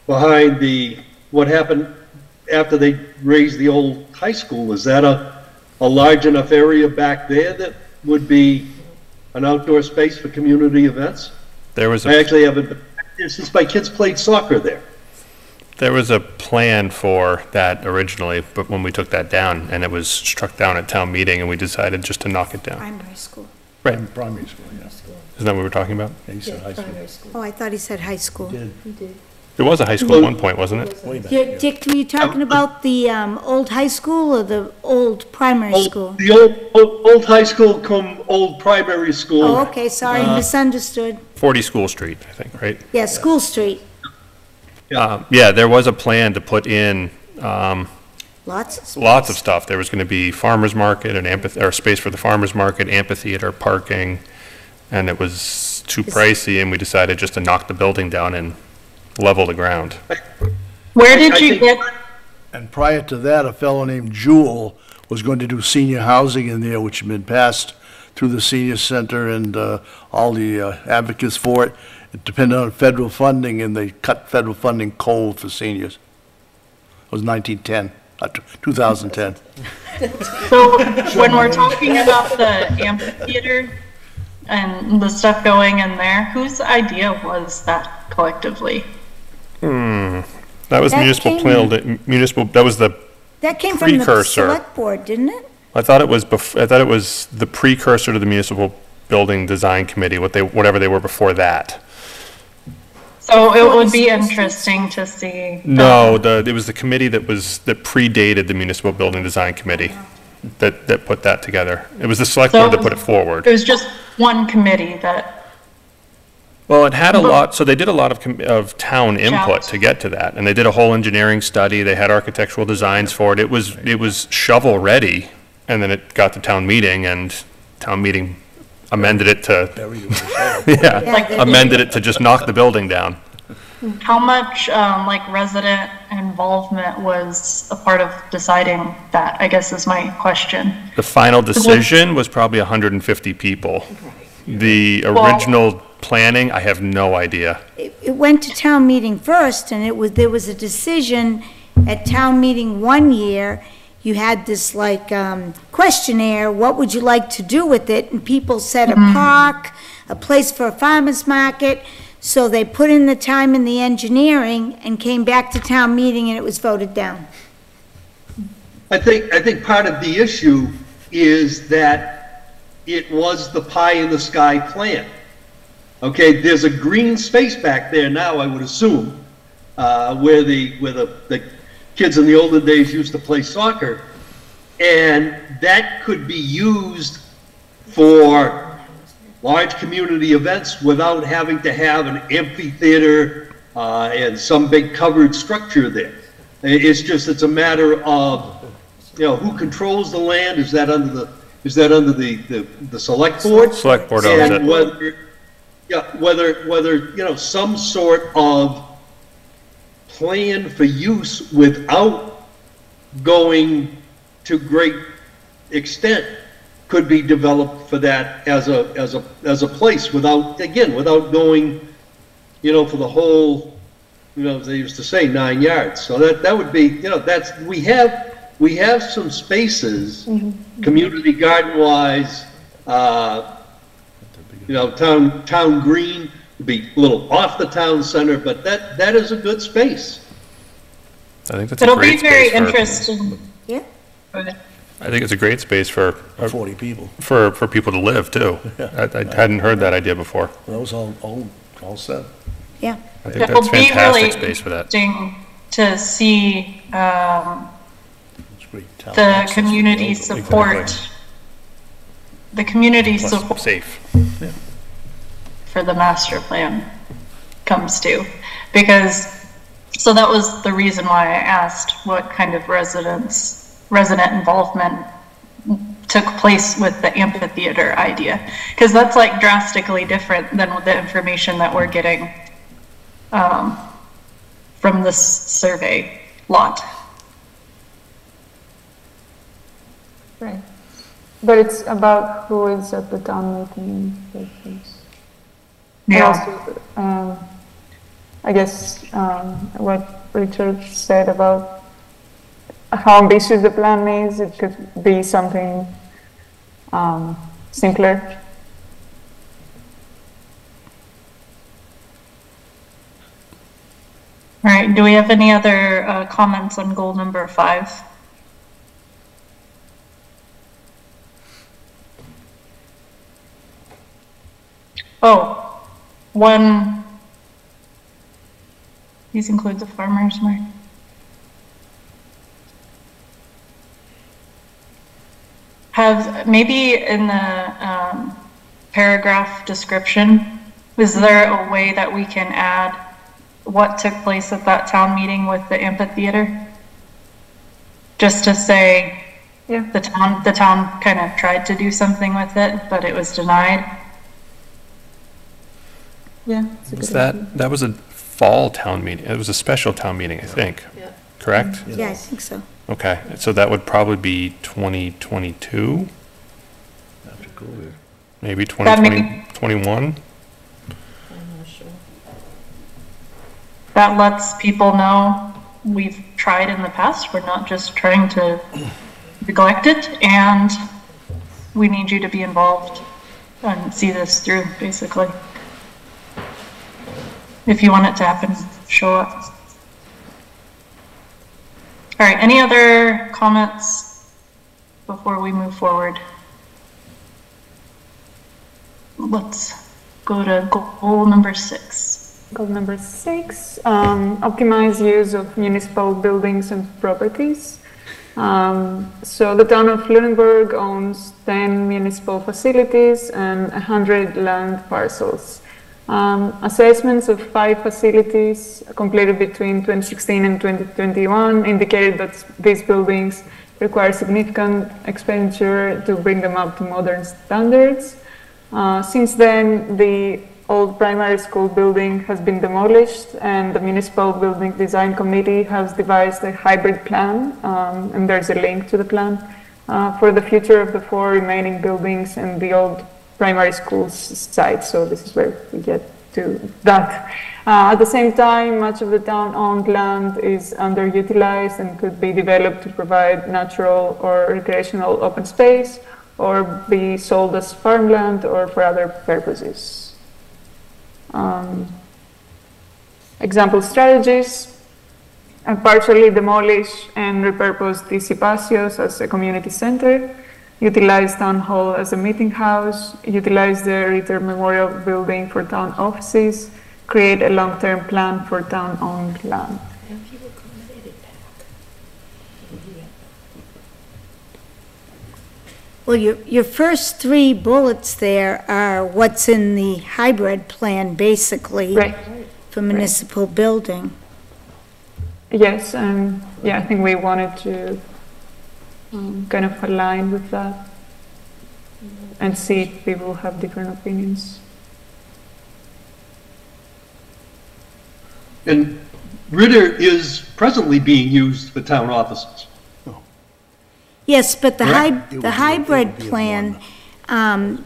behind what happened after they raised the old high school. Is that a large enough area back there that would be an outdoor space for community events? I actually haven't been there since my kids played soccer there. There was a plan for that originally, but when we took that down, and it was struck down at town meeting, and we decided just to knock it down. Primary school. Right. Primary school, yeah. Isn't that what we're talking about? Yeah, he said high school. Oh, I thought he said high school. It was a high school at one point, wasn't it? Way back, Yeah, yeah. Dick, were you talking about the old high school or the old primary school? The old high school come old primary school. Oh, okay, sorry, misunderstood. 40 School Street, I think, right? Yeah, School Street. Yeah, there was a plan to put in Lots of space. lots of stuff. There was going to be farmer's market, or space for the farmer's market, amphitheater, parking, and it was too pricey, and we decided just to knock the building down and level the ground. Where did you get, And prior to that, a fellow named Jewel was going to do senior housing in there, which had been passed through the senior center and all the advocates for it. It depended on federal funding, and they cut federal funding cold for seniors. It was 2010. so when we're talking about the amphitheater and the stuff going in there, whose idea was that collectively? That was That municipal came- plan, that was the, That came from the Precursor. select board, didn't it? I thought it was the precursor to the municipal building design committee, whatever they were before that. So it would be interesting to see. No, it was the committee that predated the Municipal Building Design Committee that put that together. It was the select board that put it forward. It was just one committee that, Well, it had a lot, so they did a lot of town input to get to that, and they did a whole engineering study, they had architectural designs for it, it was shovel-ready, and then it got to town meeting, and town meeting amended it to, amended it to just knock the building down. how much, like, resident involvement was a part of deciding that, I guess is my question. The final decision was probably 150 people. The original planning, I have no idea. It went to town meeting first, and there was a decision at town meeting one year. You had this like questionnaire, what would you like to do with it? And people said a park, a place for a farmer's market. So they put in the time in the engineering and came back to town meeting, and it was voted down. I think part of the issue is that it was the pie in the sky plan. Okay, there's a green space back there now, I would assume, where the kids in the olden days used to play soccer, and that could be used for large community events without having to have an amphitheater and some big covered structure there. It's a matter of, who controls the land? Is that under the select board? Select board owns it. Whether some sort of plan for use without going to great extent could be developed for that as a place without going, for the whole, as they used to say, 9 yards. So that would be, we have some spaces, community garden wise, town green would be a little off the town center, but that is a good space. I think that's a great space. It'll be very interesting. Yeah. I think it's a great space for 40 people. For people to live too. I hadn't heard that idea before. That was all set. Yeah. I think that's fantastic space for that. Interesting to see It's great town the access to community building. support. The community Plus support safe. for the master plan comes to, because, so that was the reason why I asked what kind of resident involvement took place with the amphitheater idea, because that's like drastically different than the information that we're getting from this survey lot. Right. But it's about who is at the town meeting. Yeah. And also, I guess what Richard said about how ambitious the plan is, it could be something simpler. All right, do we have any other comments on goal number 5? Oh, one, these include the farmers market. Have, maybe in the paragraph description, is there a way that we can add what took place at that town meeting with the amphitheater? Just to say, yeah, the town kind of tried to do something with it, but it was denied. Yeah. Was that was a fall town meeting? It was a special town meeting, I think. Yeah. Correct? Yeah, I think so. Okay, so that would probably be 2022? After COVID. Maybe 2021? That lets people know we've tried in the past. We're not just trying to neglect it, and we need you to be involved and see this through, basically. If you want it to happen, show up. All right, any other comments before we move forward? Let's go to goal number 6. goal number 6, optimize use of municipal buildings and properties. So the town of Lunenburg owns 10 municipal facilities and 100 land parcels. Assessments of 5 facilities completed between 2016 and 2021 indicated that these buildings require significant expenditure to bring them up to modern standards. Since then, the old primary school building has been demolished, and the Municipal Building Design Committee has devised a hybrid plan, and there's a link to the plan, for the future of the 4 remaining buildings and the old primary school's site. So this is where we get to that. At the same time, much of the town-owned land is underutilized and could be developed to provide natural or recreational open space, or be sold as farmland or for other purposes. Example strategies: partially demolish and repurpose TC Paseos as a community center, utilize town hall as a meeting house, utilize the Ritter Memorial Building for town offices, create a long-term plan for town-owned land. Well, your first 3 bullets there are what's in the hybrid plan, basically, Right. for municipal building. Yes, yeah, I think we wanted to kind of align with that and see if people have different opinions. And Ritter is presently being used for town offices. Yes, but the Correct. the hybrid plan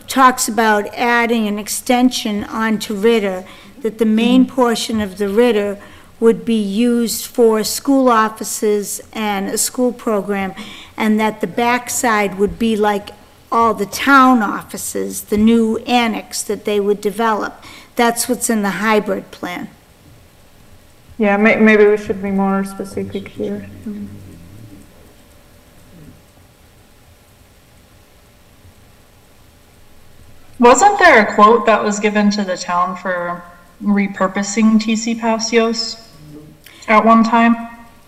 talks about adding an extension onto Ritter, that the main portion of the Ritter would be used for school offices and a school program, and that the backside would be like all the town offices, the new annex that they would develop. That's what's in the hybrid plan. Yeah, maybe we should be more specific here. Wasn't there a quote that was given to the town for repurposing TC Paseos at one time?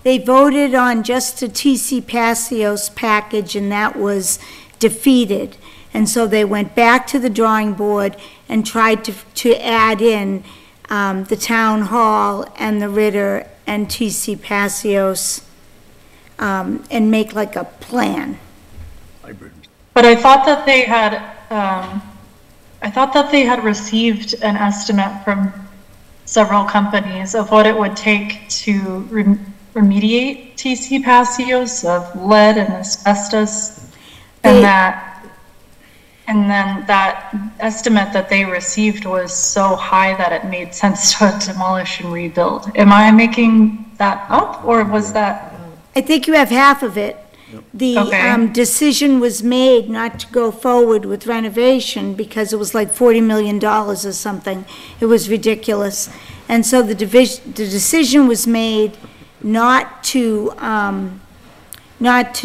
They voted on just a TC Paseos package, and that was defeated. And so they went back to the drawing board and tried to add in the town hall and the Ritter and TC Paseos and make like a plan. But I thought that they had, received an estimate from several companies of what it would take to remediate TC Paseos of lead and asbestos, and then that estimate that they received was so high that it made sense to demolish and rebuild. Am I making that up, or was that? I think you have half of it. The decision was made not to go forward with renovation because it was like $40 million or something. It was ridiculous. And so the decision was made not to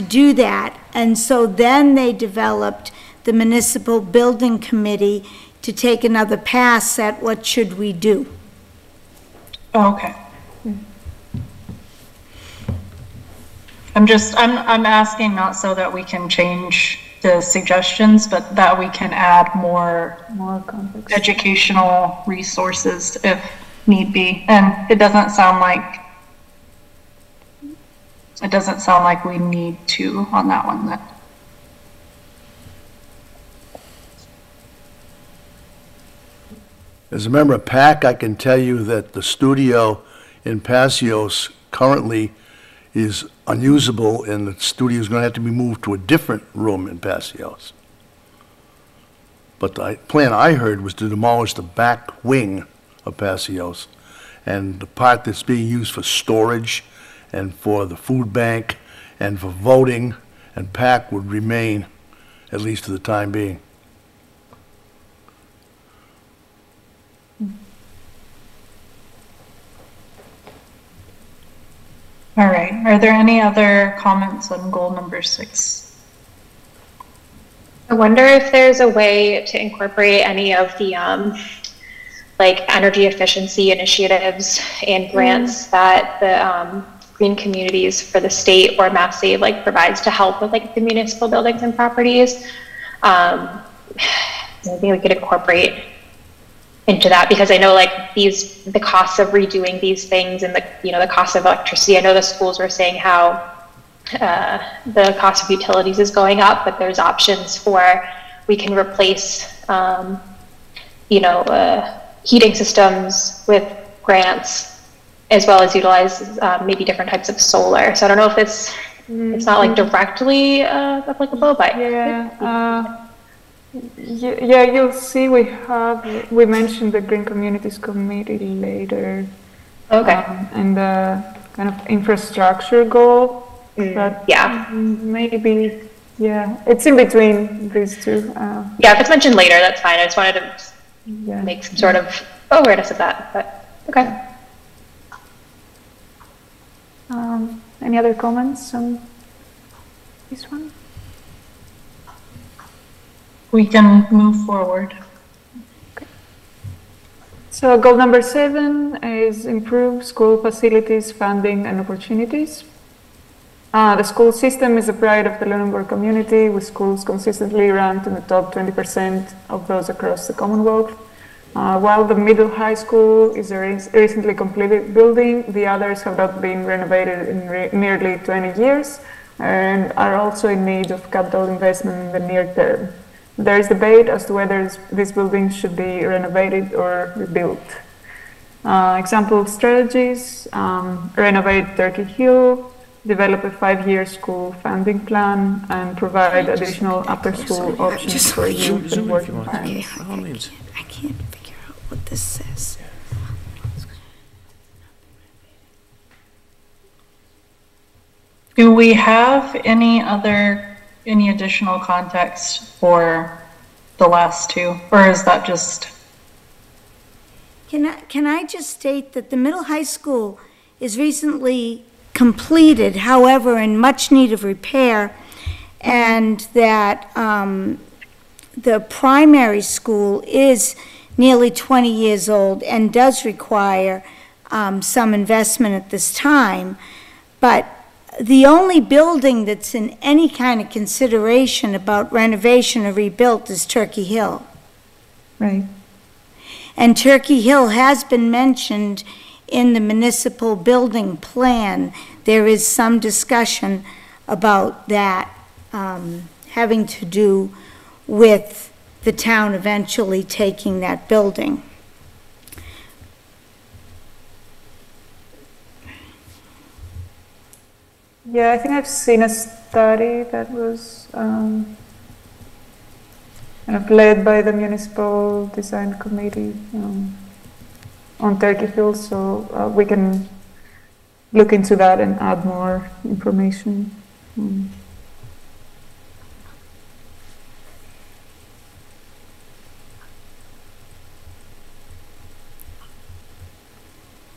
do that. And so then they developed the Municipal Building Committee to take another pass at what should we do. Okay. I'm asking not so that we can change the suggestions, but that we can add more educational resources if need be. And it doesn't sound like we need to on that one then. As a member of PAC, I can tell you that the studio in Paseos currently is unusable, and the studio is going to have to be moved to a different room in Paseos. But the plan I heard was to demolish the back wing of Paseos, and the part that's being used for storage and for the food bank and for voting and PAC would remain, at least for the time being. All right. Are there any other comments on goal number 6? I wonder if there's a way to incorporate any of the like energy efficiency initiatives and grants that the Green Communities for the state or Mass Save like provides to help with like the municipal buildings and properties. I think we could incorporate into that, because I know like the costs of redoing these things and the cost of electricity. I know the schools were saying how the cost of utilities is going up, but there's options for, we can replace heating systems with grants, as well as utilize maybe different types of solar. So I don't know if it's not like directly applicable, but yeah, you'll see we mentioned the Green Communities Committee later. Okay. And the kind of infrastructure goal. But maybe, it's in between these two. Yeah, if it's mentioned later, that's fine. I just wanted to make some sort of awareness of that, but okay. Any other comments on this one? We can move forward. Okay. So goal number 7 is improve school facilities, funding, and opportunities. The school system is the pride of the Lunenburg community, with schools consistently ranked in the top 20% of those across the Commonwealth. While the middle high school is a recently completed building, the others have not been renovated in nearly 20 years and are also in need of capital investment in the near term. There is debate as to whether these buildings should be renovated or rebuilt. Example strategies: renovate Turkey Hill, develop a 5-year school funding plan, and provide additional after-school options for youth and working parents. I can't figure out what this says. Do we have any additional context for the last two, or is that just? Can I just state that the middle high school is recently completed, however, in much need of repair, and that the primary school is nearly 20 years old and does require some investment at this time, but the only building that's in any kind of consideration about renovation or rebuilt is Turkey Hill. Right. And Turkey Hill has been mentioned in the municipal building plan. There is some discussion about that having to do with the town eventually taking that building. Yeah, I think I've seen a study that was kind of led by the Municipal Design Committee on Turkey Hill, so we can look into that and add more information.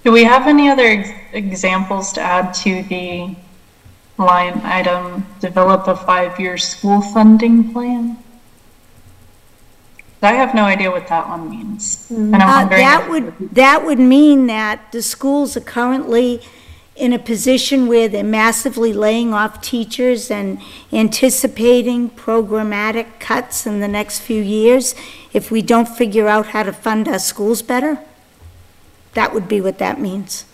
Do we have any other examples to add to the line item, develop a 5-year school funding plan? I have no idea what that one means. And I'm wondering that would mean that the schools are currently in a position where they're massively laying off teachers and anticipating programmatic cuts in the next few years if we don't figure out how to fund our schools better. That would be what that means.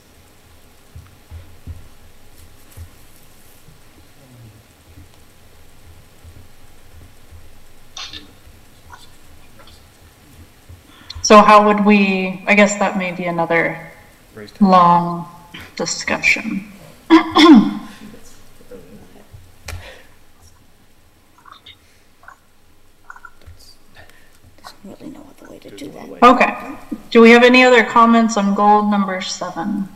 So how would we, I guess that may be another long discussion. I don't really know other way to do that. Okay. Do we have any other comments on goal number 7?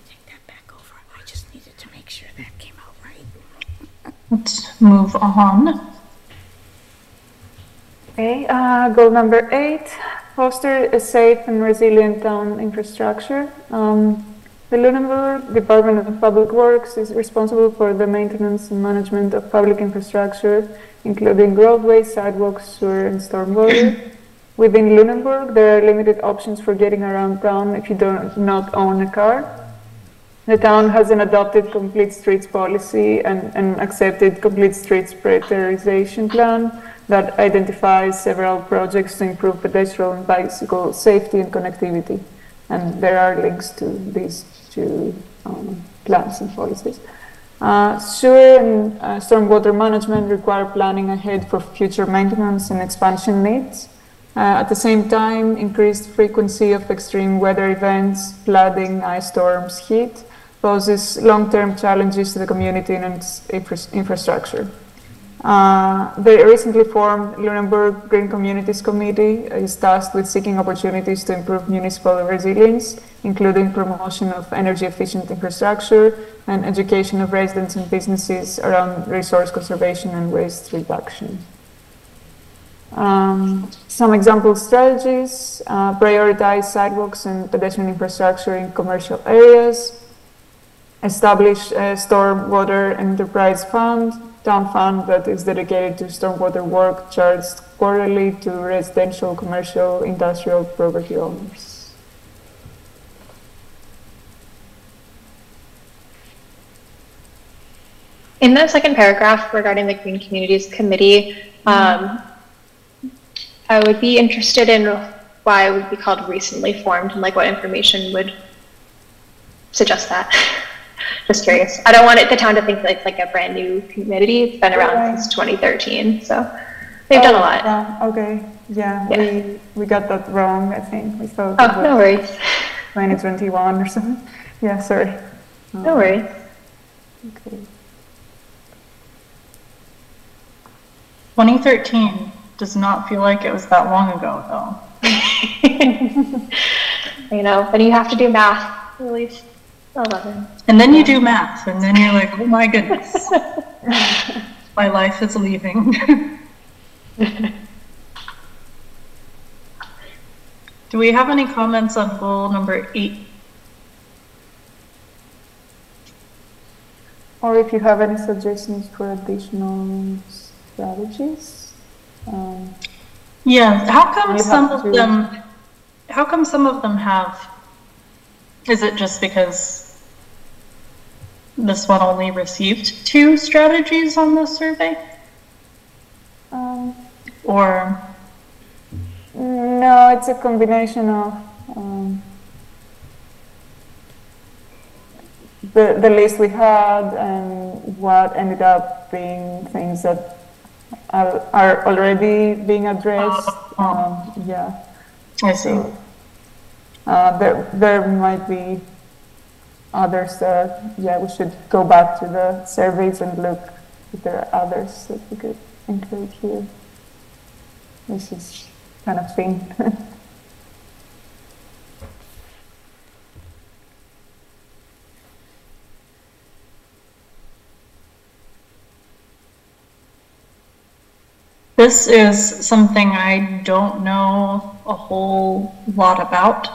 Take that back over. I just needed to make sure that came out right. Let's move on. Okay, goal number 8, foster a safe and resilient town infrastructure. The The Lunenburg Department of Public Works is responsible for the maintenance and management of public infrastructure, including roadways, sidewalks, sewer, and stormwater. Within Lunenburg, there are limited options for getting around town if you do not own a car. The town has an adopted complete streets policy and an accepted complete streets prioritization plan that identifies several projects to improve pedestrian and bicycle safety and connectivity. And there are links to these two plans and policies. Sewer and stormwater management require planning ahead for future maintenance and expansion needs. At the same time, increased frequency of extreme weather events, flooding, ice storms, heat, poses long-term challenges to the community and its infrastructure. The recently formed Lunenburg Green Communities Committee is tasked with seeking opportunities to improve municipal resilience, including promotion of energy-efficient infrastructure and education of residents and businesses around resource conservation and waste reduction. Some example strategies: prioritize sidewalks and pedestrian infrastructure in commercial areas, establish a stormwater enterprise fund, town fund that is dedicated to stormwater work charged quarterly to residential, commercial, industrial property owners. In the second paragraph regarding the Green Communities Committee, I would be interested in why it would be called recently formed and like what information would suggest that. Just curious. I don't want the town to think that it's like a brand new committee. It's been around since 2013, so they've done a lot. Okay, yeah. We got that wrong, I think. We thought it was no worries. 2021 or something. Yeah, sorry. No worries. Okay. 2013 does not feel like it was that long ago, though. You know, and you have to do math, at least 11. And then you do math, and then you're like, oh my goodness. My life is leaving. Do we have any comments on goal number 8? Or if you have any suggestions for additional strategies? Yeah, how come some of them have, is it just because this one only received 2 strategies on this survey? Or? No, it's a combination of the list we had and what ended up being things that are already being addressed. Yeah. I see. So, there might be others that, yeah, we should go back to the surveys and look if there are others that we could include here. This is kind of thing. This is something I don't know a whole lot about.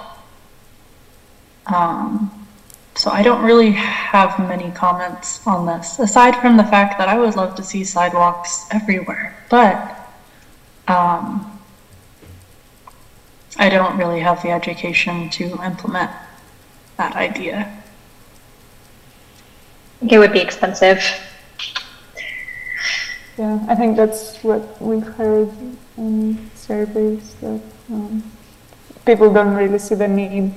So I don't really have many comments on this, aside from the fact that I would love to see sidewalks everywhere, but I don't really have the education to implement that idea. I think it would be expensive. Yeah, I think that's what we've heard in surveys, that people don't really see the need,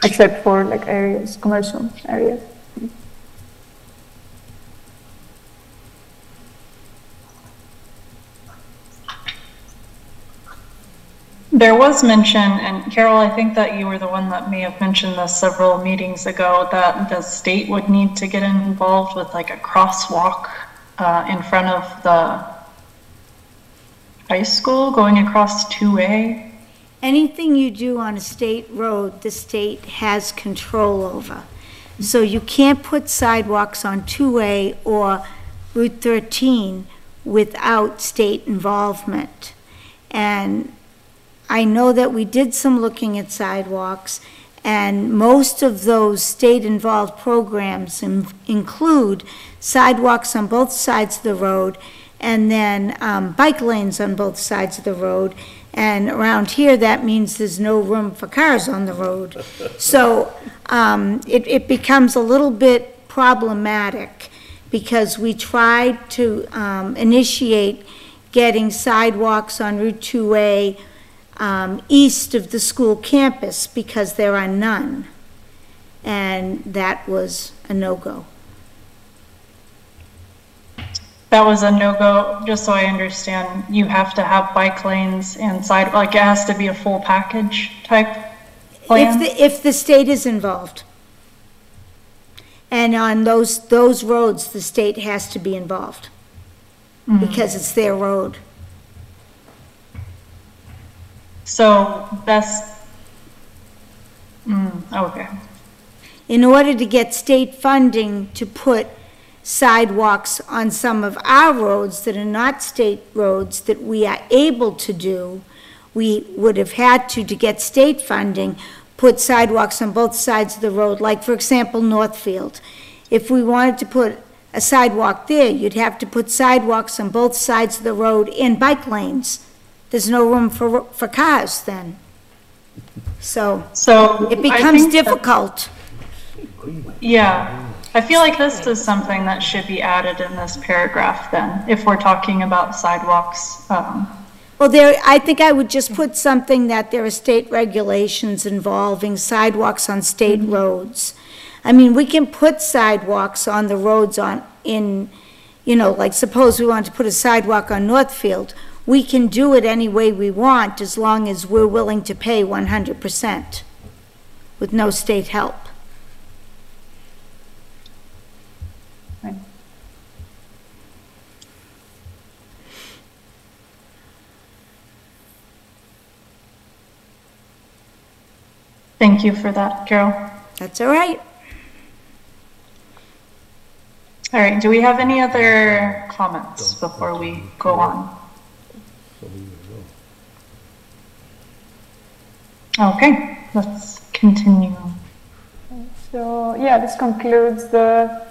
except for like areas, commercial areas. There was mention, and Carol, I think that you were the one that may have mentioned this several meetings ago, that the state would need to get involved with like a crosswalk in front of the high school going across 2A. Anything you do on a state road, the state has control over. So you can't put sidewalks on 2A or Route 13 without state involvement. And I know that we did some looking at sidewalks, and most of those state-involved programs include sidewalks on both sides of the road, and then bike lanes on both sides of the road. And around here, that means there's no room for cars on the road. So it becomes a little bit problematic, because we tried to initiate getting sidewalks on Route 2A east of the school campus, because there are none. And that was a no-go. That was a no-go, just so I understand. You have to have bike lanes and side, like it has to be a full package type plan? If the state is involved. And on those roads, the state has to be involved, because it's their road. So that's, okay. In order to get state funding to put sidewalks on some of our roads that are not state roads that we are able to do, we would have had to get state funding, put sidewalks on both sides of the road, like for example, Northfield. If we wanted to put a sidewalk there, you'd have to put sidewalks on both sides of the road and bike lanes. There's no room for cars then. So it becomes difficult. Yeah. I feel like this is something that should be added in this paragraph then, if we're talking about sidewalks. Well, I think I would just put something that there are state regulations involving sidewalks on state roads. I mean, we can put sidewalks on the roads like suppose we want to put a sidewalk on Northfield. We can do it any way we want, as long as we're willing to pay 100% with no state help. Thank you for that, Carol. That's all right. All right, do we have any other comments before we go on? Okay, let's continue. So, yeah, this concludes the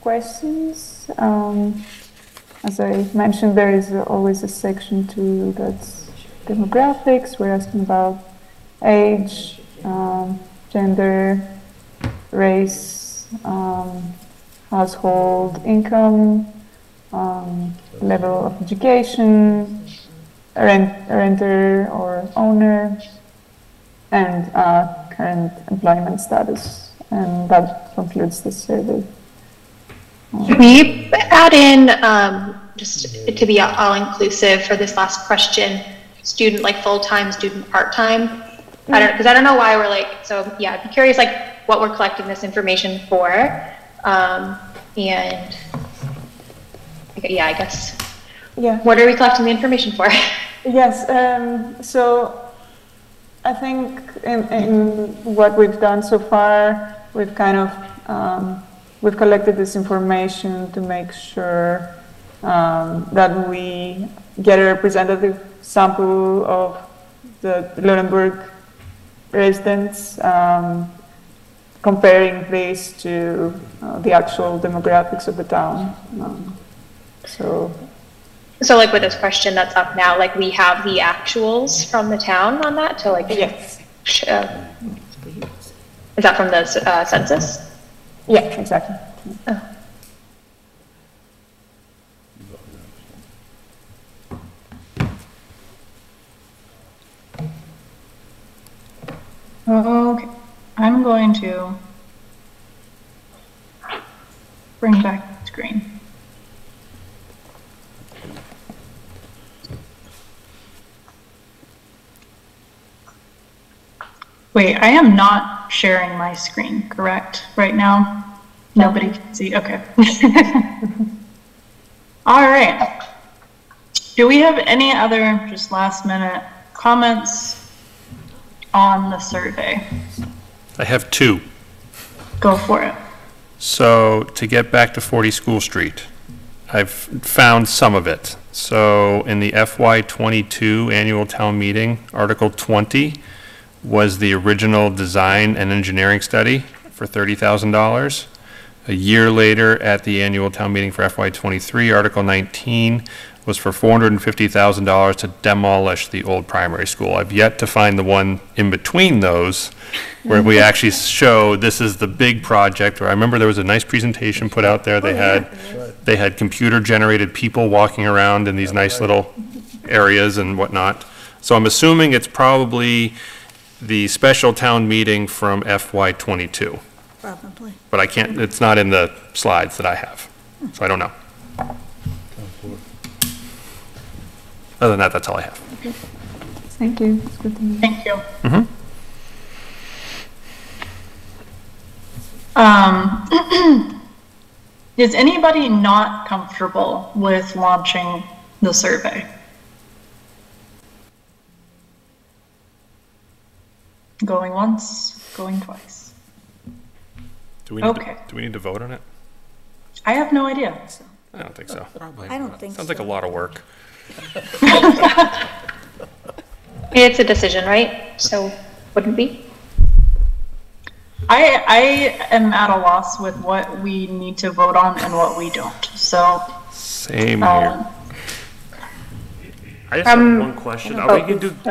questions. As I mentioned, there is always a section 2 that's demographics. We're asking about age, gender, race, household income, level of education, renter or owner, and current employment status. And that concludes the survey. Should we add in, just to be all-inclusive for this last question, student like full-time, student part-time? Because I don't know why we're like, so yeah, I'd be curious like what we're collecting this information for. And yeah, I guess. Yeah. What are we collecting the information for? Yes, so I think in what we've done so far, we've kind of, we've collected this information to make sure that we get a representative sample of the Lunenburg residents, comparing this to the actual demographics of the town. So like with this question that's up now, like we have the actuals from the town on that to like, yes. Is that from the census? Yeah, exactly. Oh. Okay, I'm going to bring back the screen. Wait, I am not sharing my screen, correct? Right now? Nobody can see, okay. All right. Do we have any other just last minute comments on the survey? I have two. Go for it. So to get back to 40 School Street, I've found some of it. So in the FY22 annual town meeting, Article 20 was the original design and engineering study for $30,000. A year later, at the annual town meeting for FY23, Article 19 was for $450,000 to demolish the old primary school. I've yet to find the one in between those where we actually show this is the big project. Where I remember there was a nice presentation put out there. They had computer-generated people walking around in these nice little areas and whatnot. So I'm assuming it's probably the special town meeting from FY22. Probably. But I can't, it's not in the slides that I have, so I don't know. Other than that, that's all I have. Thank you. It's good to know. Thank you. Is anybody not comfortable with launching the survey? Going once, going twice. Do we need Okay. do we need to vote on it? I have no idea. I don't think so. I don't think so. Sounds like a lot of work. It's a decision, right? So wouldn't be? I am at a loss with what we need to vote on and what we don't. So Same here. I just have one question. Are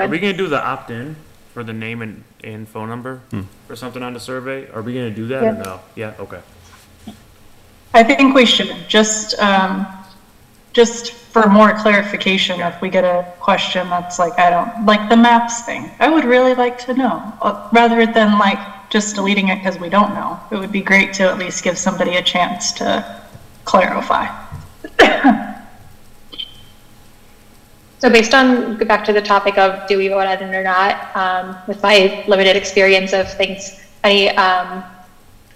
we gonna do the opt-in for the name and phone number for something on the survey? Are we gonna do that or no? Yeah, okay. I think we should just for more clarification, if we get a question that's like, I don't, like the maps thing, I would really like to know, rather than like just deleting it because we don't know. It would be great to at least give somebody a chance to clarify. So based on, go back to the topic of do we vote on it or not, with my limited experience of things,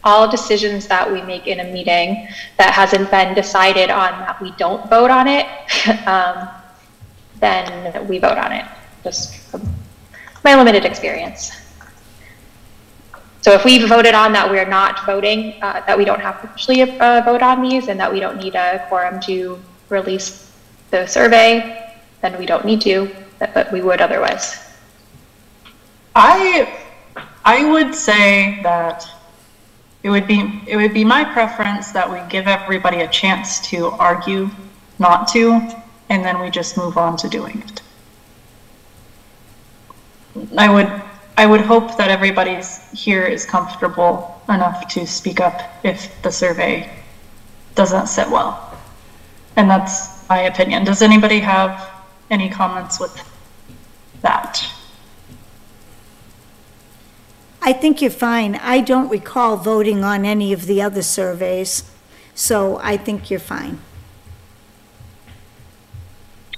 all decisions that we make in a meeting that hasn't been decided on that we don't vote on it, then we vote on it, just from my limited experience. So if we voted on that we're not voting, that we don't have to actually vote on these and that we don't need a quorum to release the survey, then we don't need to, but we would otherwise. I would say that it would be my preference that we give everybody a chance to argue not to, and then we just move on to doing it. I would hope that everybody here is comfortable enough to speak up if the survey doesn't sit well. And that's my opinion. Does anybody have any comments with that? I think you're fine. I don't recall voting on any of the other surveys, so I think you're fine.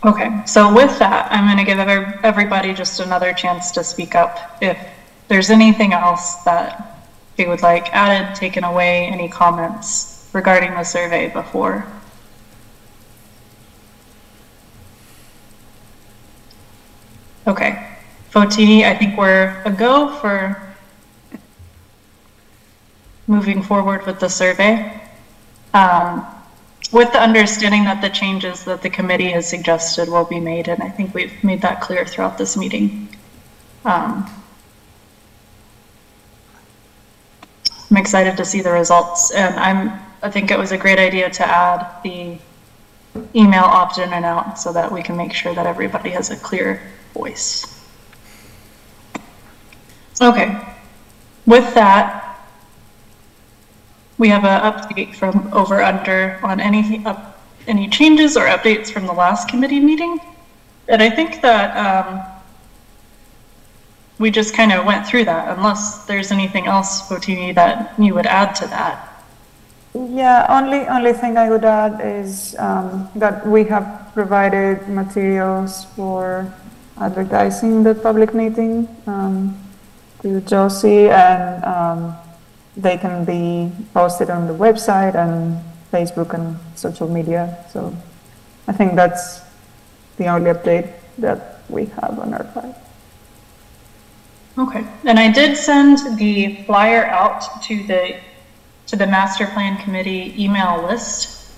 Okay, so with that, I'm going to give everybody just another chance to speak up. If there's anything else that they would like added, taken away, any comments regarding the survey before. Okay, Fotini, I think we're a go for moving forward with the survey. With the understanding that the changes that the committee has suggested will be made, and I think we've made that clear throughout this meeting. I'm excited to see the results, and I think it was a great idea to add the email opt-in and out so that we can make sure that everybody has a clear voice. Okay, with that, we have an update from over under on any changes or updates from the last committee meeting. And I think that we just kind of went through that, unless there's anything else, Fotini, that you would add to that. Yeah, only thing I would add is that we have provided materials for advertising the public meeting to Josie, and they can be posted on the website and Facebook and social media. So I think that's the only update that we have on our part. Okay, and I did send the flyer out to the master plan committee email list.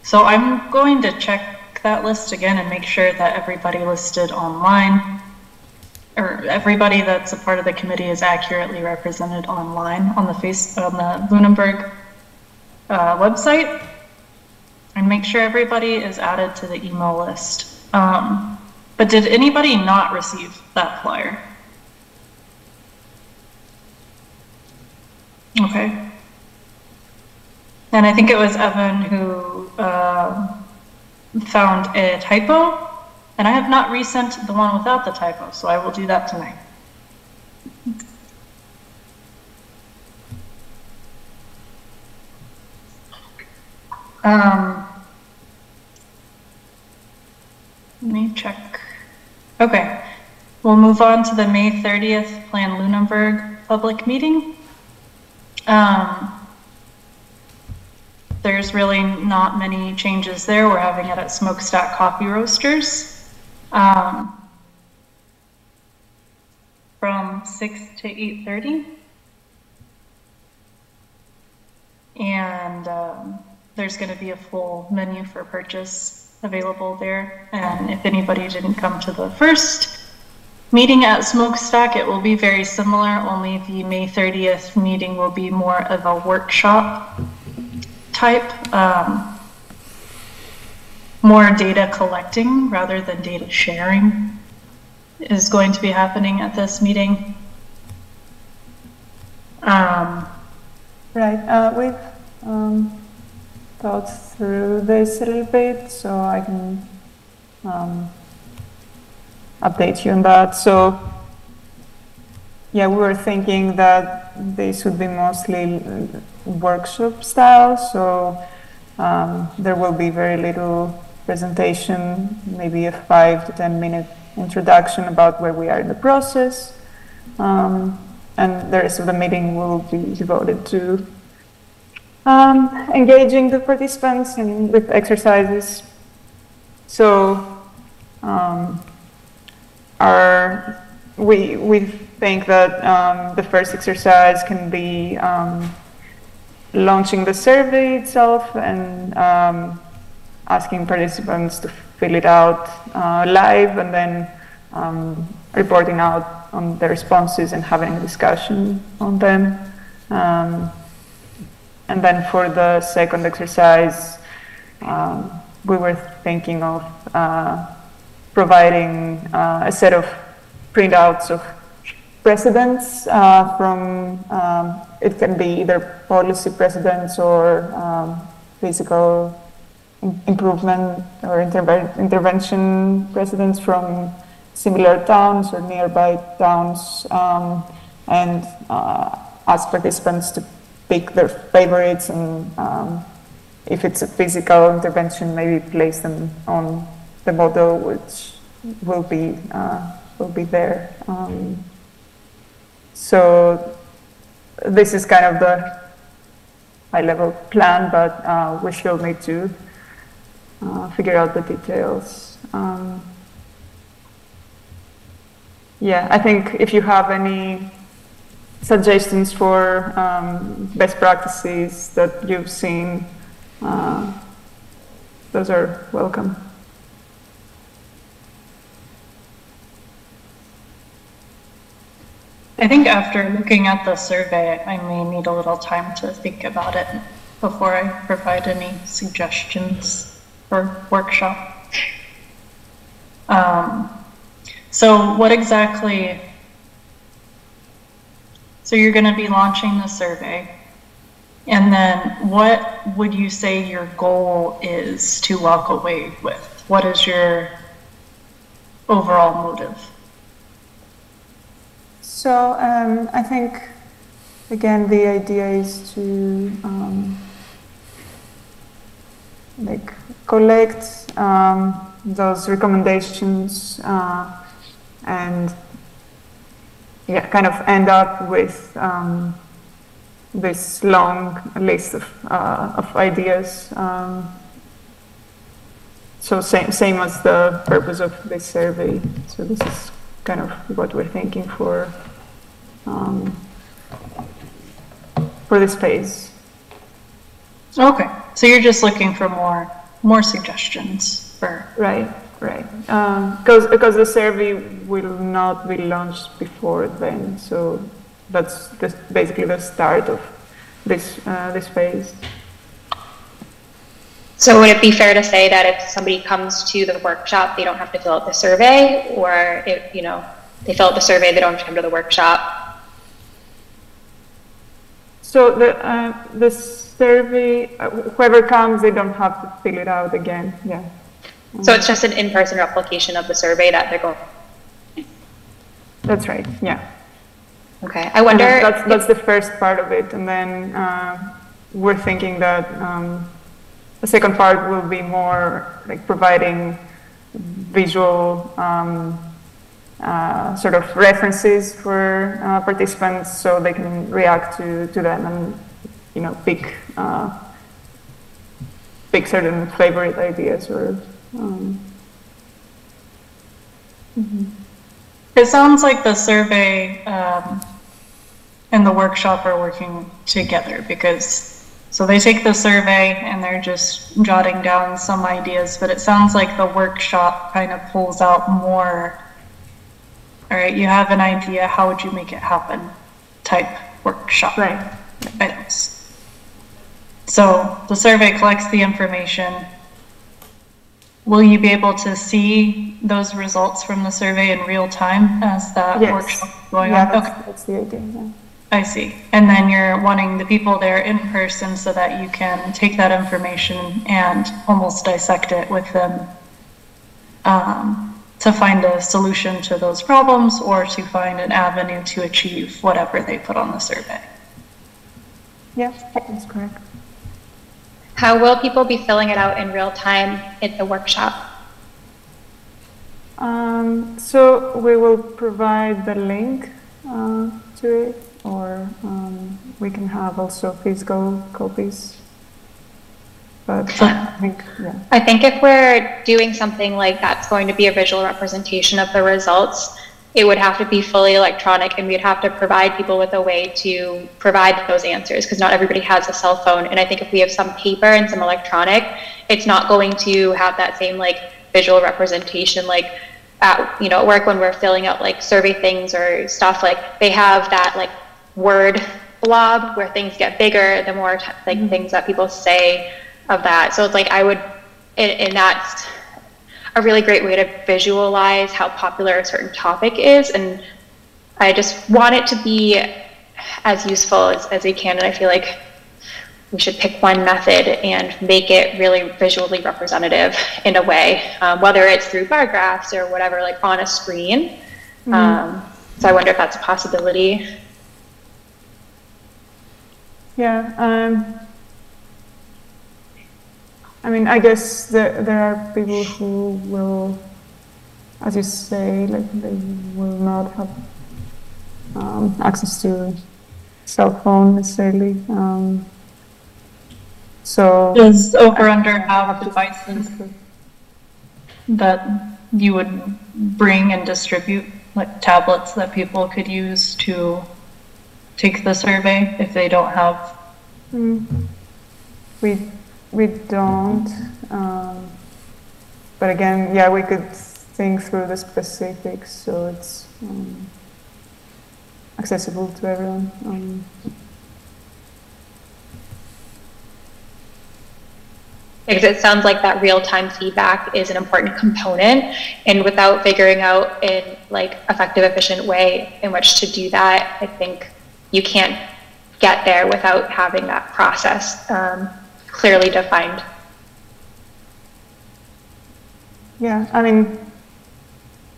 So I'm going to check that list again and make sure that everybody listed online, or everybody that's a part of the committee is accurately represented online on the Lunenburg website, and make sure everybody is added to the email list. But did anybody not receive that flyer? Okay. And I think it was Evan who found a typo, and I have not resent the one without the typo, so I will do that tonight. Let me check. Okay, we'll move on to the May 30th Plan Lunenburg public meeting. There's really not many changes there. We're having it at Smokestack Coffee Roasters from 6 to 8:30. And there's going to be a full menu for purchase available there. And if anybody didn't come to the first meeting at Smokestack, it will be very similar, only the May 30th meeting will be more of a workshop type, more data collecting rather than data sharing is going to be happening at this meeting. Right, we've thought through this a little bit, so I can update you on that. So, yeah, we were thinking that this would be mostly workshop style, so there will be very little presentation, maybe a 5 to 10 minute introduction about where we are in the process, and the rest of the meeting will be devoted to engaging the participants and with exercises. So we think that the first exercise can be launching the survey itself and asking participants to fill it out live, and then reporting out on the responses and having a discussion on them. And then for the second exercise, we were thinking of providing a set of printouts of precedents from, it can be either policy precedents or physical improvement or intervention precedents from similar towns or nearby towns, and ask participants to pick their favorites, and if it's a physical intervention, maybe place them on the model, which will be there. So this is kind of the high-level plan, but we still need to figure out the details. Yeah, I think if you have any suggestions for best practices that you've seen, those are welcome. I think after looking at the survey, I may need a little time to think about it before I provide any suggestions for workshop. So what exactly, so you're going to be launching the survey, and then what would you say your goal is to walk away with? What is your overall motive? So I think, again, the idea is to like collect those recommendations and yeah, kind of end up with this long list of ideas. So same as the purpose of this survey. So this is kind of what we're thinking for this phase. Okay, so you're just looking for more suggestions for. Right. Because the survey will not be launched before then, so that's basically the start of this phase. So would it be fair to say that if somebody comes to the workshop, they don't have to fill out the survey, or if, you know, they fill out the survey, they don't have to come to the workshop? So the survey, whoever comes, they don't have to fill it out again. Yeah. So it's just an in-person replication of the survey that they're going. That's right. Yeah. Okay. I wonder. That's the first part of it, and then we're thinking that the second part will be more like providing visual sort of references for participants, so they can react to them and, you know, pick certain favorite ideas or. It sounds like the survey and the workshop are working together, because so they take the survey and they're just jotting down some ideas, but it sounds like the workshop kind of pulls out more. All right, you have an idea, how would you make it happen type workshop items. So the survey collects the information. Will you be able to see those results from the survey in real time as that workshop is going on? That's the idea. Yeah. I see. And then you're wanting the people there in person so that you can take that information and almost dissect it with them to find a solution to those problems, or to find an avenue to achieve whatever they put on the survey. Yeah, that's correct. How will people be filling it out in real time at the workshop? So we will provide the link to it, or we can have also physical copies. But I think if we're doing something like that's going to be a visual representation of the results, it would have to be fully electronic, and we'd have to provide people with a way to provide those answers, because not everybody has a cell phone. And I think if we have some paper and some electronic, it's not going to have that same like visual representation. Like at, you know, at work when we're filling out like survey things or stuff, like they have that like word blob where things get bigger the more like things that people say of that. So it's like I would, and that's a really great way to visualize how popular a certain topic is, and I just want it to be as useful as we can, and I feel like we should pick one method and make it really visually representative in a way, whether it's through bar graphs or whatever, like on a screen. So I wonder if that's a possibility. Yeah, I mean, I guess there are people who will, as you say, like they will not have access to cell phone necessarily. So does Over/Under have devices that you would bring and distribute, like tablets that people could use to take the survey if they don't have? We don't, but again, yeah, we could think through the specifics so it's accessible to everyone. Because it sounds like that real-time feedback is an important component, and without figuring out in like effective, efficient way in which to do that, I think you can't get there without having that process clearly defined. Yeah, I mean,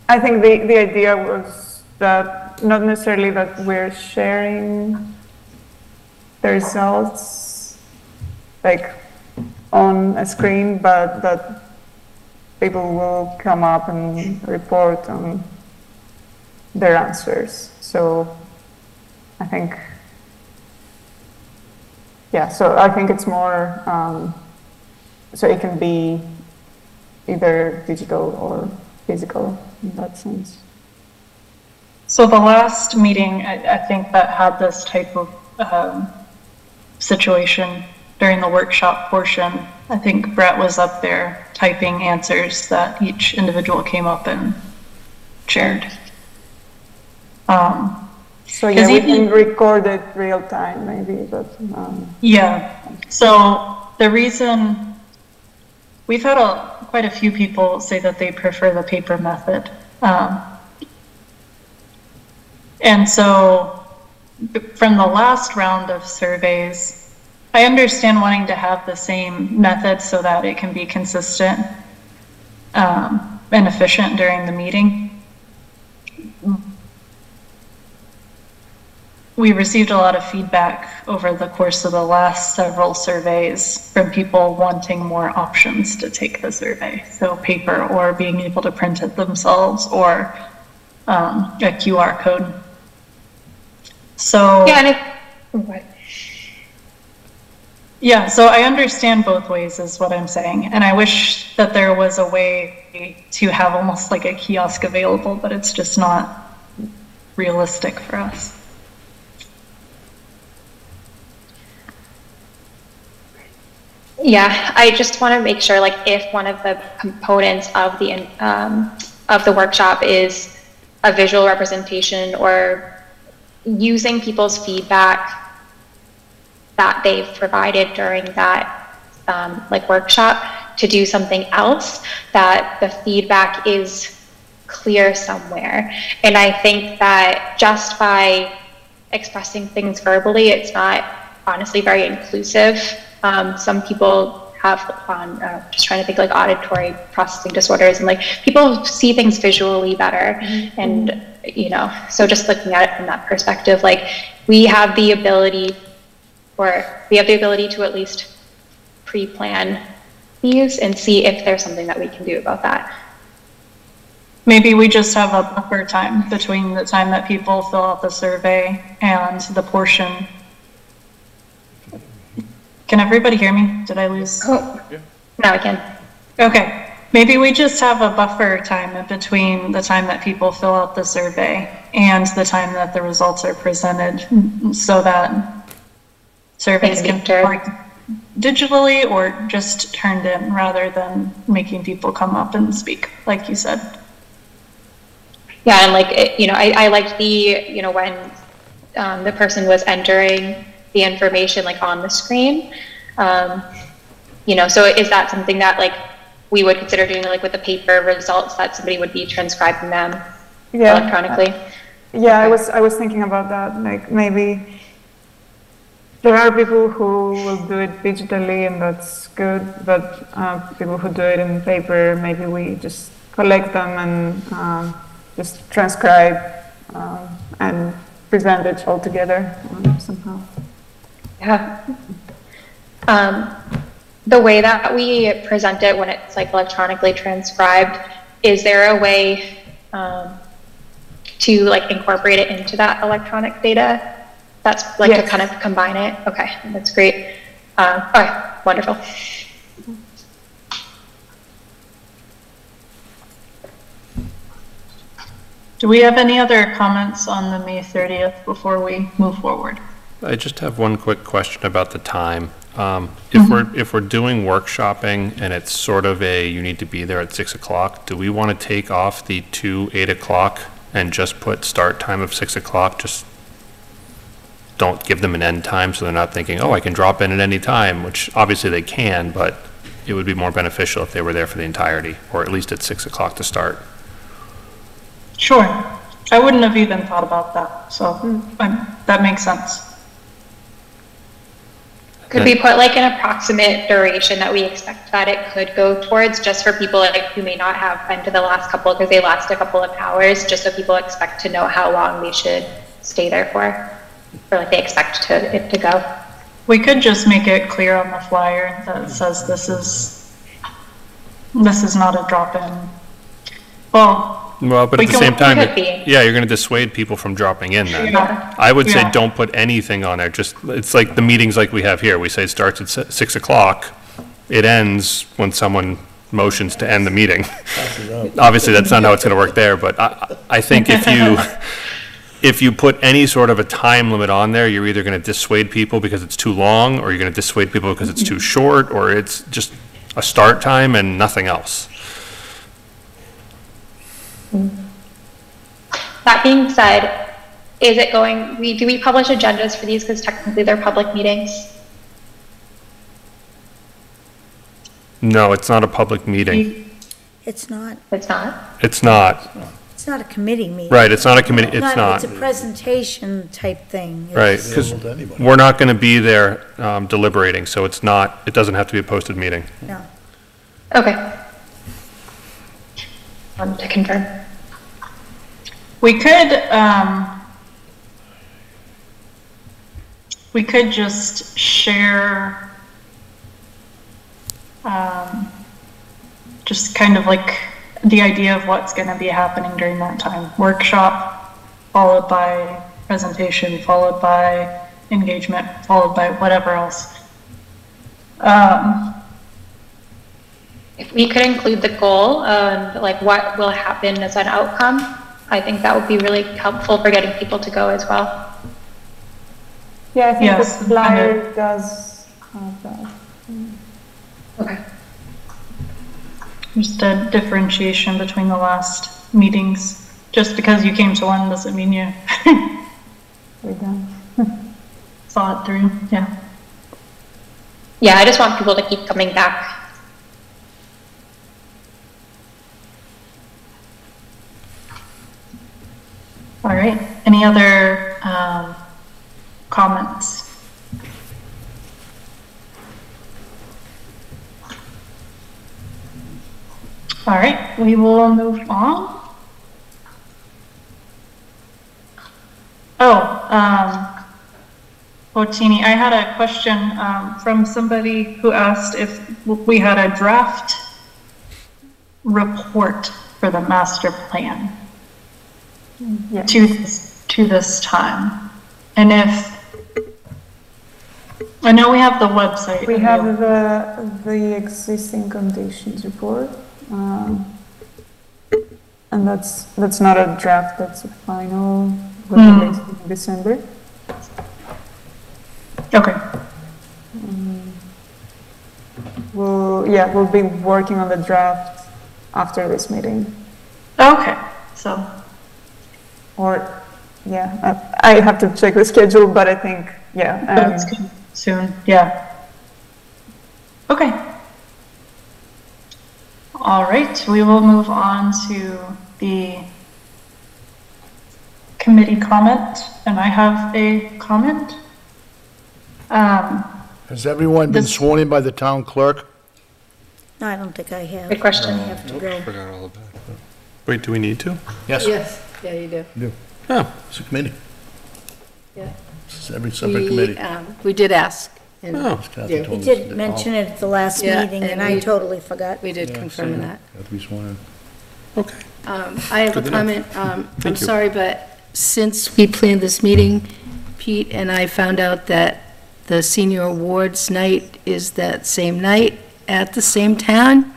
I think the idea was that not necessarily that we're sharing the results like on a screen, but that people will come up and report on their answers. So I think, yeah, so I think it's more, so it can be either digital or physical in that sense. So the last meeting, I think that had this type of situation, during the workshop portion, I think Brett was up there typing answers that each individual came up and shared. So yeah, we can record it real time maybe, but. Yeah, so the reason, we've had quite a few people say that they prefer the paper method. And so from the last round of surveys, I understand wanting to have the same method so that it can be consistent and efficient during the meeting. We received a lot of feedback over the course of the last several surveys from people wanting more options to take the survey. So paper, or being able to print it themselves, or a QR code. So yeah, so I understand both ways is what I'm saying. And I wish that there was a way to have almost like a kiosk available, but it's just not realistic for us. Yeah, I just want to make sure, like, if one of the components of the workshop is a visual representation or using people's feedback that they've provided during that like workshop to do something else, that the feedback is clear somewhere. And I think that just by expressing things verbally, it's not honestly very inclusive. Some people have just trying to think, like, auditory processing disorders, and like people see things visually better. Mm-hmm. And, you know, so just looking at it from that perspective, like we have the ability to at least pre-plan these and see if there's something that we can do about that. Maybe we just have a buffer time between the time that people fill out the survey and the portion. Can everybody hear me? Did I lose? Oh, now I can. Okay. Maybe we just have a buffer time in between the time that people fill out the survey and the time that the results are presented, so that surveys can be worked digitally or just turned in, rather than making people come up and speak, like you said. Yeah, and like, you know, I liked the, you know, when the person was entering the information like on the screen, you know, so is that something that like we would consider doing, like with the paper results, that somebody would be transcribing them electronically? Yeah, okay. I was thinking about that. Like maybe there are people who will do it digitally, and that's good, but people who do it in paper, maybe we just collect them and just transcribe and present it all together somehow. Yeah. The way that we present it when it's like electronically transcribed, is there a way to like incorporate it into that electronic data? That's like to kind of combine it? Okay, that's great. All right, wonderful. Do we have any other comments on the May 30th before we move forward? I just have one quick question about the time. If we're doing workshopping and it's sort of you need to be there at 6 o'clock, do we want to take off the 8 o'clock and just put start time of 6 o'clock? Just don't give them an end time, so they're not thinking, oh, I can drop in at any time, which obviously they can, but it would be more beneficial if they were there for the entirety, or at least at 6 o'clock to start. Sure. I wouldn't have even thought about that, so that makes sense. Could we put like an approximate duration that we expect that it could go towards, just for people like who may not have been to the last couple, because they last a couple of hours, just so people expect to know how long they should stay there for, or like they expect it to go? We could just make it clear on the flyer that says this is not a drop-in. Well, but at the same time, yeah, you're going to dissuade people from dropping in then. Yeah. I would say don't put anything on there. Just, it's like the meetings like we have here. We say it starts at 6 o'clock. It ends when someone motions to end the meeting. Obviously, that's not how it's going to work there, but I think if if you put any sort of a time limit on there, you're either going to dissuade people because it's too long, or you're going to dissuade people because it's too short, or it's just a start time and nothing else. That being said, is it going, do we publish agendas for these because technically they're public meetings? No, it's not a public meeting. It's not. It's not? It's not. It's not a committee meeting. Right, it's not a committee, it's not. It's a presentation type thing. Right, It's- because Available to anybody. we're not going to be there deliberating, so it's not, it doesn't have to be a posted meeting. No. Okay. To confirm. We could just share, just kind of like the idea of what's going to be happening during that time. Workshop, followed by presentation, followed by engagement, followed by whatever else. If we could include the goal and like what will happen as an outcome, I think that would be really helpful for getting people to go as well. Yeah, I think Yes, the flyer does have that. Okay. Just a differentiation between the last meetings. Just because you came to one doesn't mean you We're done. saw it through. Yeah. Yeah, I just want people to keep coming back. All right. Any other comments? All right, we will move on. Oh, Botini, I had a question from somebody who asked if we had a draft report for the master plan Yeah. to this time. And if, I know we have the website. We have the existing conditions report, and that's not a draft, that's a final, will be released in December. Okay. We'll be working on the draft after this meeting. Okay, so. Or, yeah, I have to check the schedule, but I think, yeah. That's good. Soon, yeah. Okay. All right, we will move on to the committee comment, and I have a comment. Has everyone been This- sworn in by the town clerk? No, I don't think I have. Good question. I have to go. Forgot all about it. Wait, do we need to? Yes. Yes, yeah, you do. Oh, It's a committee. Yeah. It's every separate committee. We did ask. and Oh. Kathy Yeah. told We us did that mention it at the last Yeah, meeting, and and I we- totally forgot. We did Yeah, confirm same. that. Have to be sworn in. okay. I have a Good to know. comment. I'm Thank you. sorry, but since we planned this meeting, Pete and I found out that the senior awards night is that same night at the same town.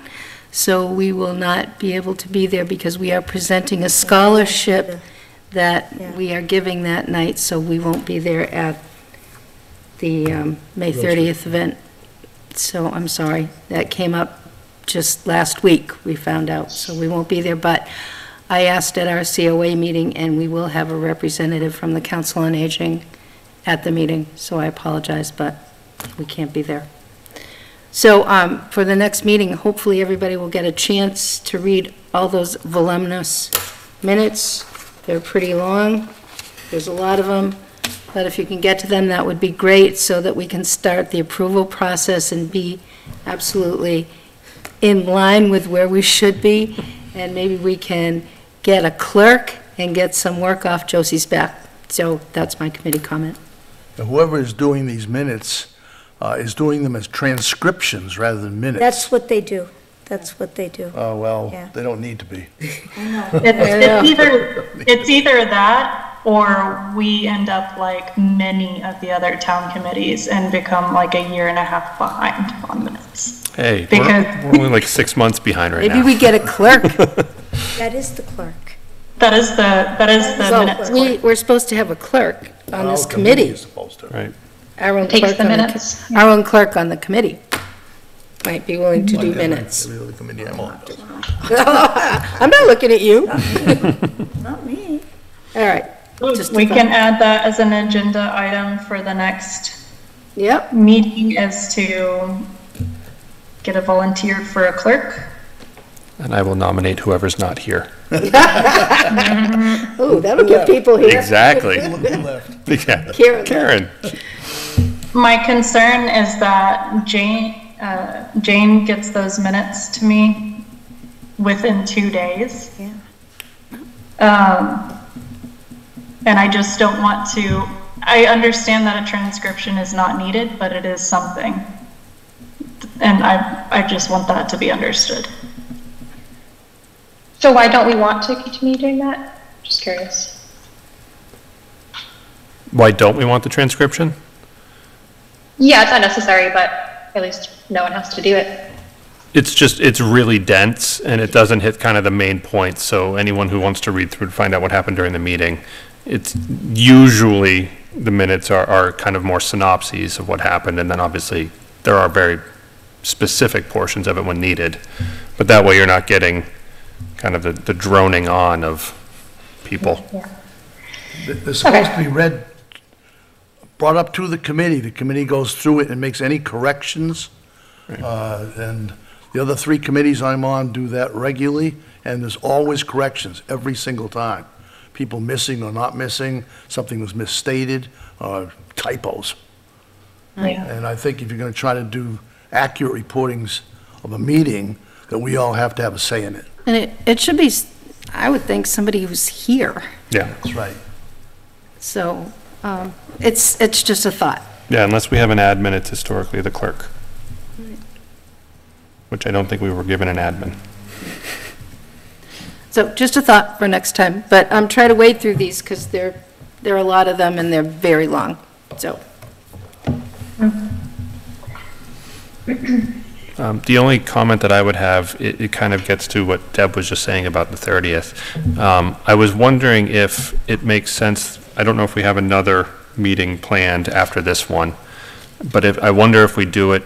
So we will not be able to be there because we are presenting a scholarship that Yeah. we are giving that night, so we won't be there at the May 30th event. So I'm sorry, that came up just last week, we found out, so we won't be there. But I asked at our COA meeting, and we will have a representative from the Council on Aging at the meeting, so I apologize, but we can't be there. So for the next meeting, hopefully everybody will get a chance to read all those voluminous minutes. They're pretty long, there's a lot of them, but if you can get to them, that would be great, so that we can start the approval process and be absolutely in line with where we should be, and maybe we can get a clerk and get some work off Josie's back. So that's my committee comment. Now, whoever is doing these minutes is doing them as transcriptions rather than minutes. That's what they do. That's what they do. Oh, well, Yeah. they don't need to be. It's either that, or we end up like many of the other town committees and become like a year and a half behind on minutes. Hey, Because- we're only like 6 months behind right Maybe now. we get a clerk. That is the clerk. That is the So minutes. we're supposed to have a clerk on this Our committee. is supposed to. Right. Our own Takes clerk the on minutes. Our own clerk on the committee might be willing to do minutes. Every other committee I'm on. I'm not looking at you. Not me. All right. Just a We thought. can add that as an agenda item for the next Yep. meeting, is to get a volunteer for a clerk. And I will nominate whoever's not here. Ooh, that'll get people here. Exactly. Look who left. Yeah. Karen. Karen. My concern is that Jane gets those minutes to me within 2 days. Yeah. And I just don't want to, I understand that a transcription is not needed, but it is something. And I just want that to be understood. So why don't we want to continue doing that? Just curious. Why don't we want the transcription? Yeah, it's unnecessary, but at least no one has to do it. It's really dense, and it doesn't hit kind of the main points, so anyone who wants to read through to find out what happened during the meeting, it's usually, the minutes are kind of more synopses of what happened, and then obviously there are very specific portions of it when needed. But that way you're not getting kind of the droning on of people. They're supposed to be read, brought up to the committee goes through it and makes any corrections. And the other 3 committees I'm on do that regularly, and there's always corrections every single time. People missing or not missing, something was misstated, typos. Yeah. And I think if you're gonna try to do accurate reportings of a meeting, that we all have to have a say in it. And it should be, I would think, somebody who's here. Yeah. That's right. So it's just a thought. Yeah, unless we have an admin, it's historically the clerk. Which I don't think we were given an admin. So just a thought for next time, but I'm trying to wade through these because there are a lot of them and they're very long, so. The only comment that I would have, it kind of gets to what Deb was just saying about the 30th. I was wondering if it makes sense, I don't know if we have another meeting planned after this one, but I wonder if we do it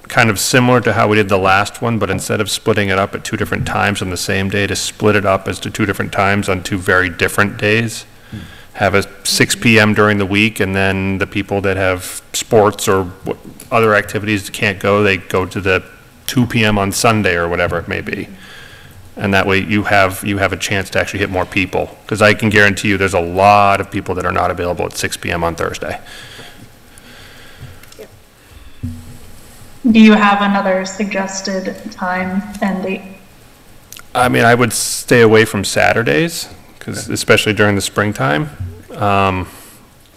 kind of similar to how we did the last one, but instead of splitting it up at 2 different times on the same day, to split it up as to 2 different times on 2 very different days. Have a 6 PM during the week, and then the people that have sports or other activities can't go, they go to the 2 PM on Sunday or whatever it may be. And that way you have a chance to actually hit more people. Because I can guarantee you there's a lot of people that are not available at 6 PM on Thursday. Do you have another suggested time and date? I mean, I would stay away from Saturdays, because especially during the springtime.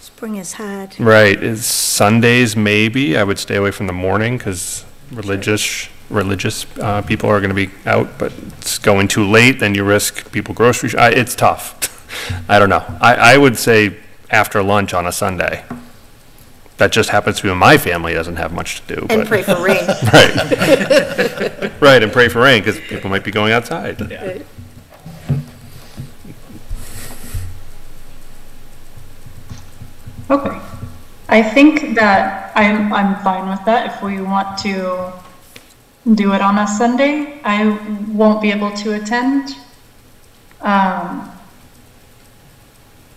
Spring is hard. Right, Sundays maybe, I would stay away from the morning, because religious people are going to be out, but it's going too late, then you risk people grocery, it's tough. I don't know. I would say after lunch on a Sunday. That just happens to be when my family doesn't have much to do. And but- pray for rain. Right. Right, and pray for rain, because people might be going outside. Right. Okay. I think that I'm fine with that. If we want to do it on a Sunday, I won't be able to attend.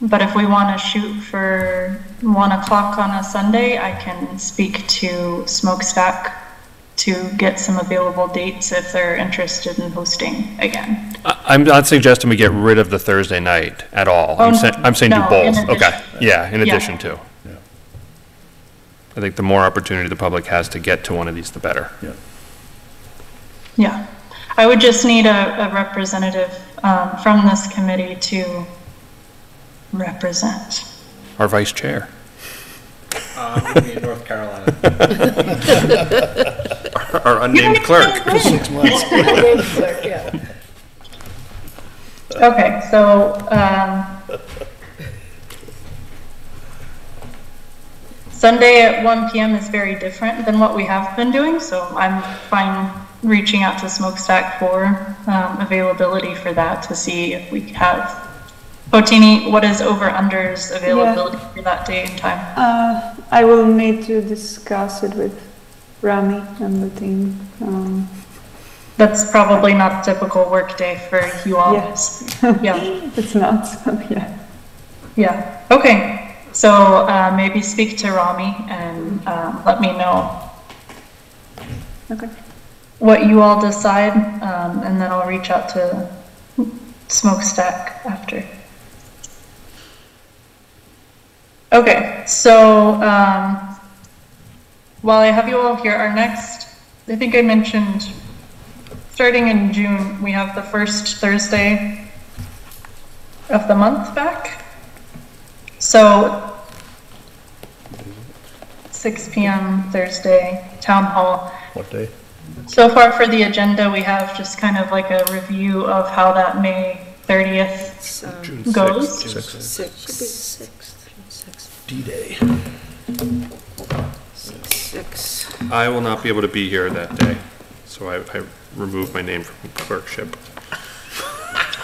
But if we want to shoot for 1 o'clock on a Sunday, I can speak to Smokestack to get some available dates if they're interested in hosting again. I'm not suggesting we get rid of the Thursday night at all. Oh, I'm saying do no, both. in addition. Okay, yeah, in Yeah. addition to. I think the more opportunity the public has to get to one of these, the better. Yeah. I would just need a representative from this committee to represent. Our vice chair. In North Carolina. Our unnamed clerk. For 6 months. Okay, so Sunday at 1 PM is very different than what we have been doing, so I'm fine reaching out to Smokestack for availability for that to see if we have Potini, what is over-under's availability for that day and time? I will need to discuss it with Rami and the team. That's probably not a typical work day for you all. Yes. Yeah. It's not, yeah. Yeah, okay. So maybe speak to Rami and let me know Okay. what you all decide, and then I'll reach out to Smokestack after. Okay, so while I have you all here, our next, I think I mentioned, starting in June, we have the first Thursday of the month back. So 6 p.m. Thursday, Town Hall. What day? So far for the agenda, we have just kind of like a review of how that May 30th goes. D-Day. I will not be able to be here that day, so I removed my name from clerkship.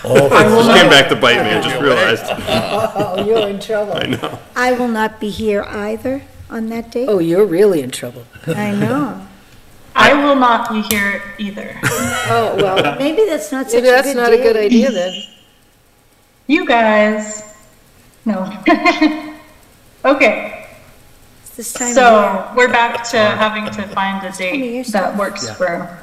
Oh, Just came back to bite me, I just realized. Oh, you're in trouble. I know. I will not be here either on that date. Oh, you're really in trouble. I know. I will not be here either. Oh, well, Maybe that's not such maybe a that's good not a good day. idea then. You guys, no. Okay, It's this time of so year. we're back to having to find a time of year date that stuff. works for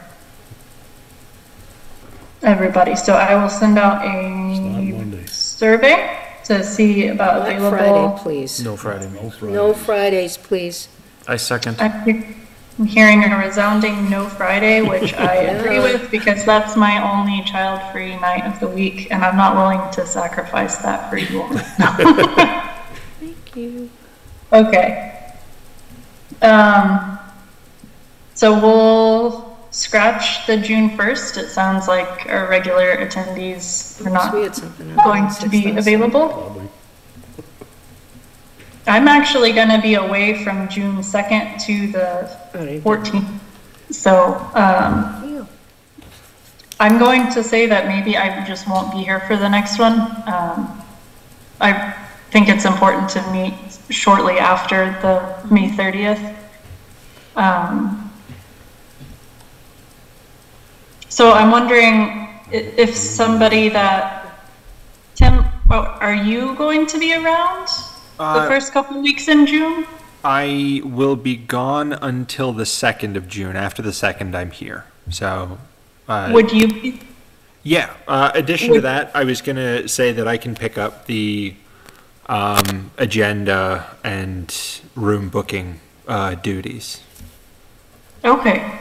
everybody. So I will send out Monday. a survey to see about Not available. Friday, please. No Friday. No Fridays, please. I second. I'm hearing a resounding no Friday, which I agree with because that's my only child-free night of the week, and I'm not willing to sacrifice that for you all. Thank you. Okay. So we'll scratch the June 1st. It sounds like our regular attendees are We not had something. going to be available. I'm actually going to be away from June 2nd to the 14th. So I'm going to say that maybe I just won't be here for the next one. I think it's important to meet shortly after the May 30th. So I'm wondering if somebody that, Tim, are you going to be around the first couple of weeks in June? I will be gone until the 2nd of June. After the 2nd, I'm here. So, Would you be? yeah. Addition to that, I was going to say that I can pick up the agenda and room booking duties. Okay.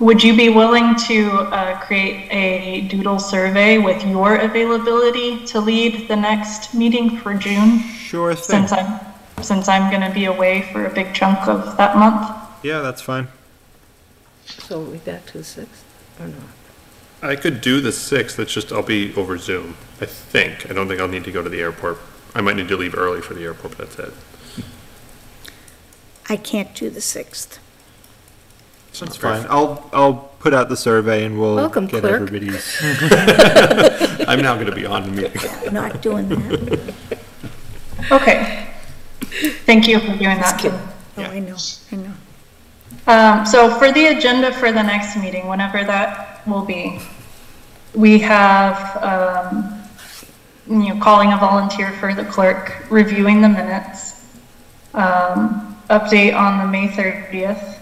Would you be willing to create a doodle survey with your availability to lead the next meeting for June? Sure thing. Since I'm going to be away for a big chunk of that month. Yeah, that's fine. So are we back to the 6th or not? I could do the 6th, it's just I'll be over Zoom, I think. I don't think I'll need to go to the airport. I might need to leave early for the airport, but that's it. I can't do the 6th. That's fine. I'll put out the survey and we'll Welcome, get clerk. everybody's. I'm now gonna be on the meeting. Not doing that. Okay. Thank you for doing that. Tim. Oh, I know, I know. So for the agenda for the next meeting, whenever that will be, we have, calling a volunteer for the clerk, reviewing the minutes, update on the May 30th.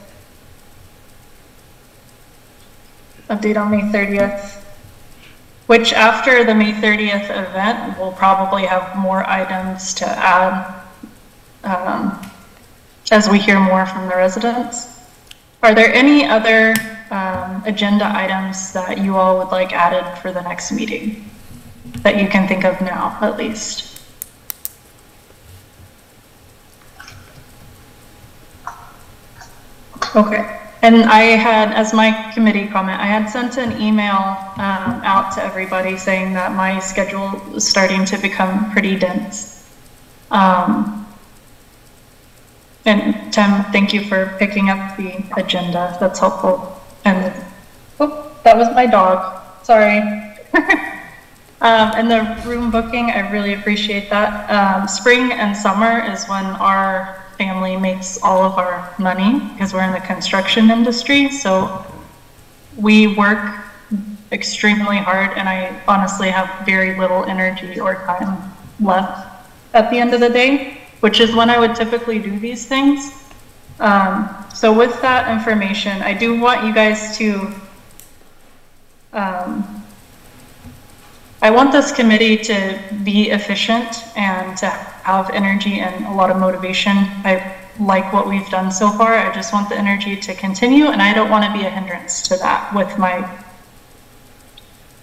Update on May 30th, which after the May 30th event, we'll probably have more items to add as we hear more from the residents. Are there any other agenda items that you all would like added for the next meeting that you can think of now, at least? Okay. And I had, as my committee comment, I had sent an email out to everybody saying that my schedule is starting to become pretty dense. And Tim, thank you for picking up the agenda. That's helpful. And, oh, that was my dog. Sorry. And the room booking, I really appreciate that. Spring and summer is when our family makes all of our money because we're in the construction industry. So we work extremely hard, and I honestly have very little energy or time left at the end of the day, which is when I would typically do these things. So with that information, I do want you guys to, I want this committee to be efficient and to have energy and a lot of motivation. I like what we've done so far. I just want the energy to continue, and I don't want to be a hindrance to that with my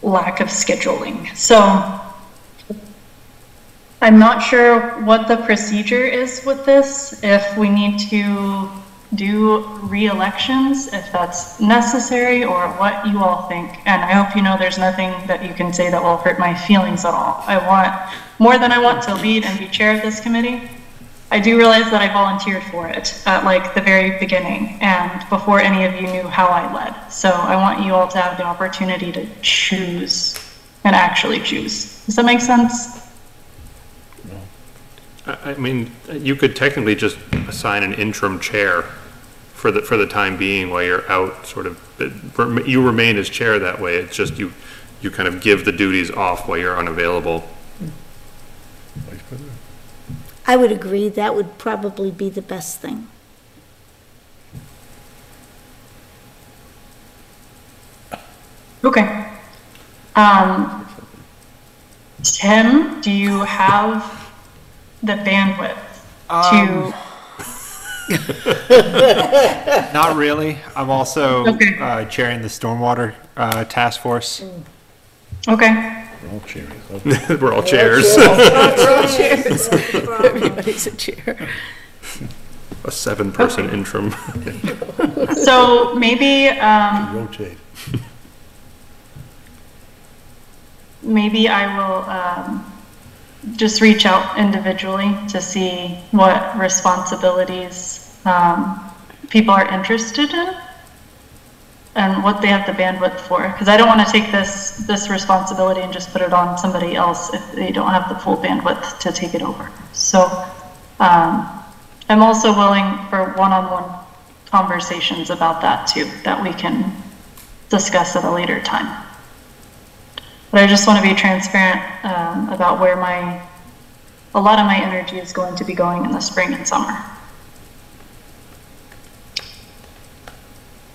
lack of scheduling. So I'm not sure what the procedure is with this, if we need to do re-elections, if that's necessary, or what you all think. And I hope you know there's nothing that you can say that will hurt my feelings at all. I want, more than I want to lead and be chair of this committee, I do realize that I volunteered for it at like the very beginning and before any of you knew how I led. So I want you all to have the opportunity to choose and actually choose. Does that make sense? I mean, you could technically just assign an interim chair for the time being while you're out, sort of, you remain as chair that way. It's just you kind of give the duties off while you're unavailable. I would agree, that would probably be the best thing. Okay. Tim, do you have the bandwidth to? Not really. I'm also Okay. chairing the stormwater task force. Okay. We're all cheering. We're all chairs. We're all chairs. Everybody's a chair. A 7-person interim. So maybe, Rotate. maybe I will just reach out individually to see what responsibilities people are interested in and what they have the bandwidth for. Because I don't want to take this responsibility and just put it on somebody else if they don't have the full bandwidth to take it over. So I'm also willing for one-on-one conversations about that too, that we can discuss at a later time. But I just want to be transparent about where a lot of my energy is going to be going in the spring and summer.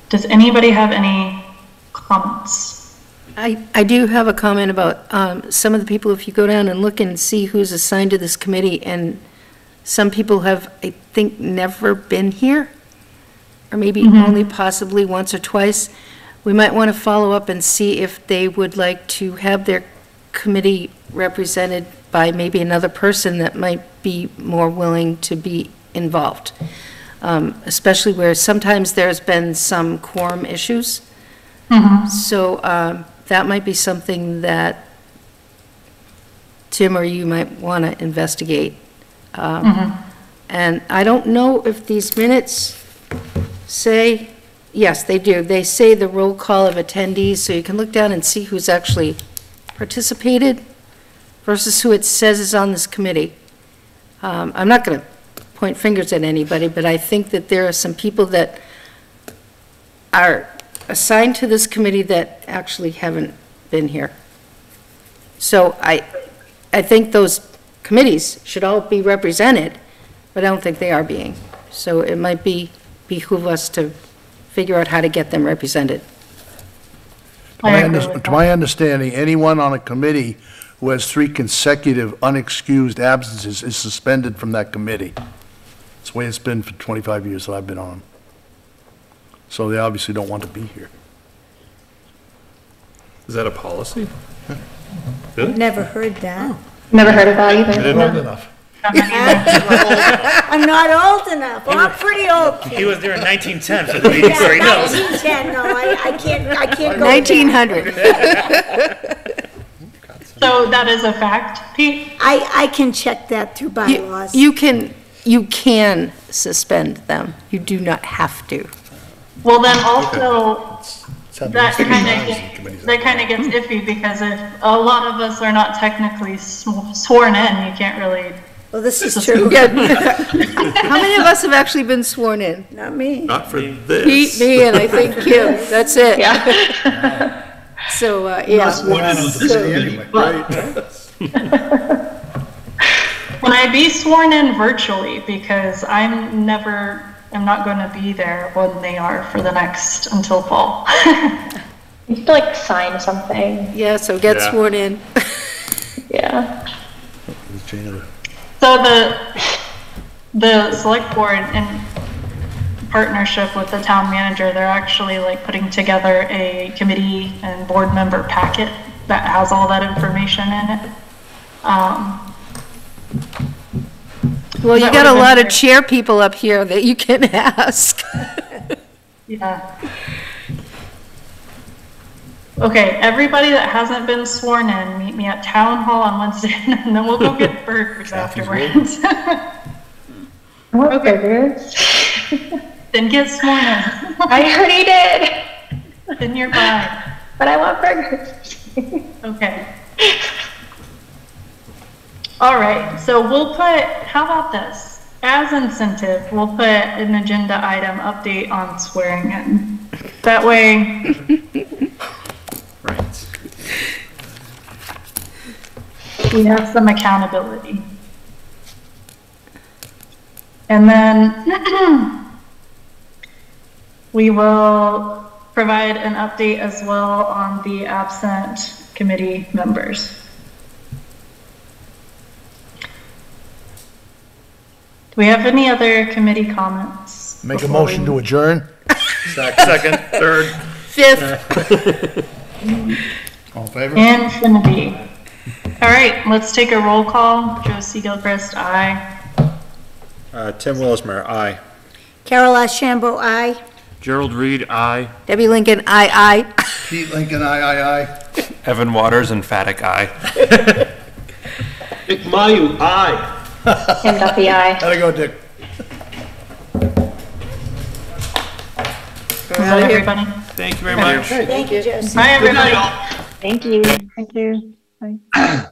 Does anybody have any comments? I do have a comment about some of the people, if you go down and look and see who's assigned to this committee, and some people have, I think, never been here, or maybe only possibly once or twice. We might want to follow up and see if they would like to have their committee represented by maybe another person that might be more willing to be involved. Especially where sometimes there's been some quorum issues. So that might be something that Tim or you might want to investigate. And I don't know if these minutes say, yes, they do. They say the roll call of attendees, so you can look down and see who's actually participated versus who it says is on this committee. I'm not going to point fingers at anybody, but I think that there are some people that are assigned to this committee that actually haven't been here. So I think those committees should all be represented, but I don't think they are being. So it might behoove us to figure out how to get them represented. To my understanding, anyone on a committee who has 3 consecutive unexcused absences is suspended from that committee. It's the way it's been for 25 years that I've been on. So they obviously don't want to be here. Is that a policy? I've never heard that. Never heard of that either. Not enough. I'm not old enough. Well, I'm pretty old. He was there in 1910 for the meeting, so he knows. 1910, no, I can't go 1900. So that is a fact, Pete? I can check that through bylaws. You can suspend them. You do not have to. Well, then also, that kind of gets iffy because if a lot of us are not technically sworn in, you can't really. Well, this is true. How many of us have actually been sworn in? Not me. Not for this. Pete, me, and I think Kim. That's it. Yeah. So, yeah. Can I be sworn in virtually? Because I'm not going to be there when they are for the next, until fall. You have to like sign something. Yeah, so get sworn in. Yeah. So the select board in partnership with the town manager, they're actually like putting together a committee and board member packet that has all that information in it. Well, you got a lot of chair people up here that you can ask. Yeah. Okay, everybody that hasn't been sworn in, meet me at Town Hall on Wednesday, and then we'll go get burgers afterwards. What burgers? Then get sworn in. I already did. Then you're fine. But I want burgers. Okay. All right, so we'll put, how about this? As incentive, we'll put an agenda item update on swearing in. That way. Right. We have some accountability. And then we will provide an update as well on the absent committee members. Do we have any other committee comments? Make a motion to adjourn? Second, third. Fifth. All in favor? Infinity. All right, let's take a roll call. Josie Gilchrist, aye. Tim Willismer, aye. Carol Ashambo, aye. Gerald Reed, aye. Debbie Lincoln, aye. Pete Lincoln, aye. Evan Waters, emphatic aye. Dick Mayu, aye. Kim Duffy, aye. How'd it go, Dick? Is that everybody? Thank you very much. Thank you, Josie. Bye, everybody. Thank you. Thank you. Bye.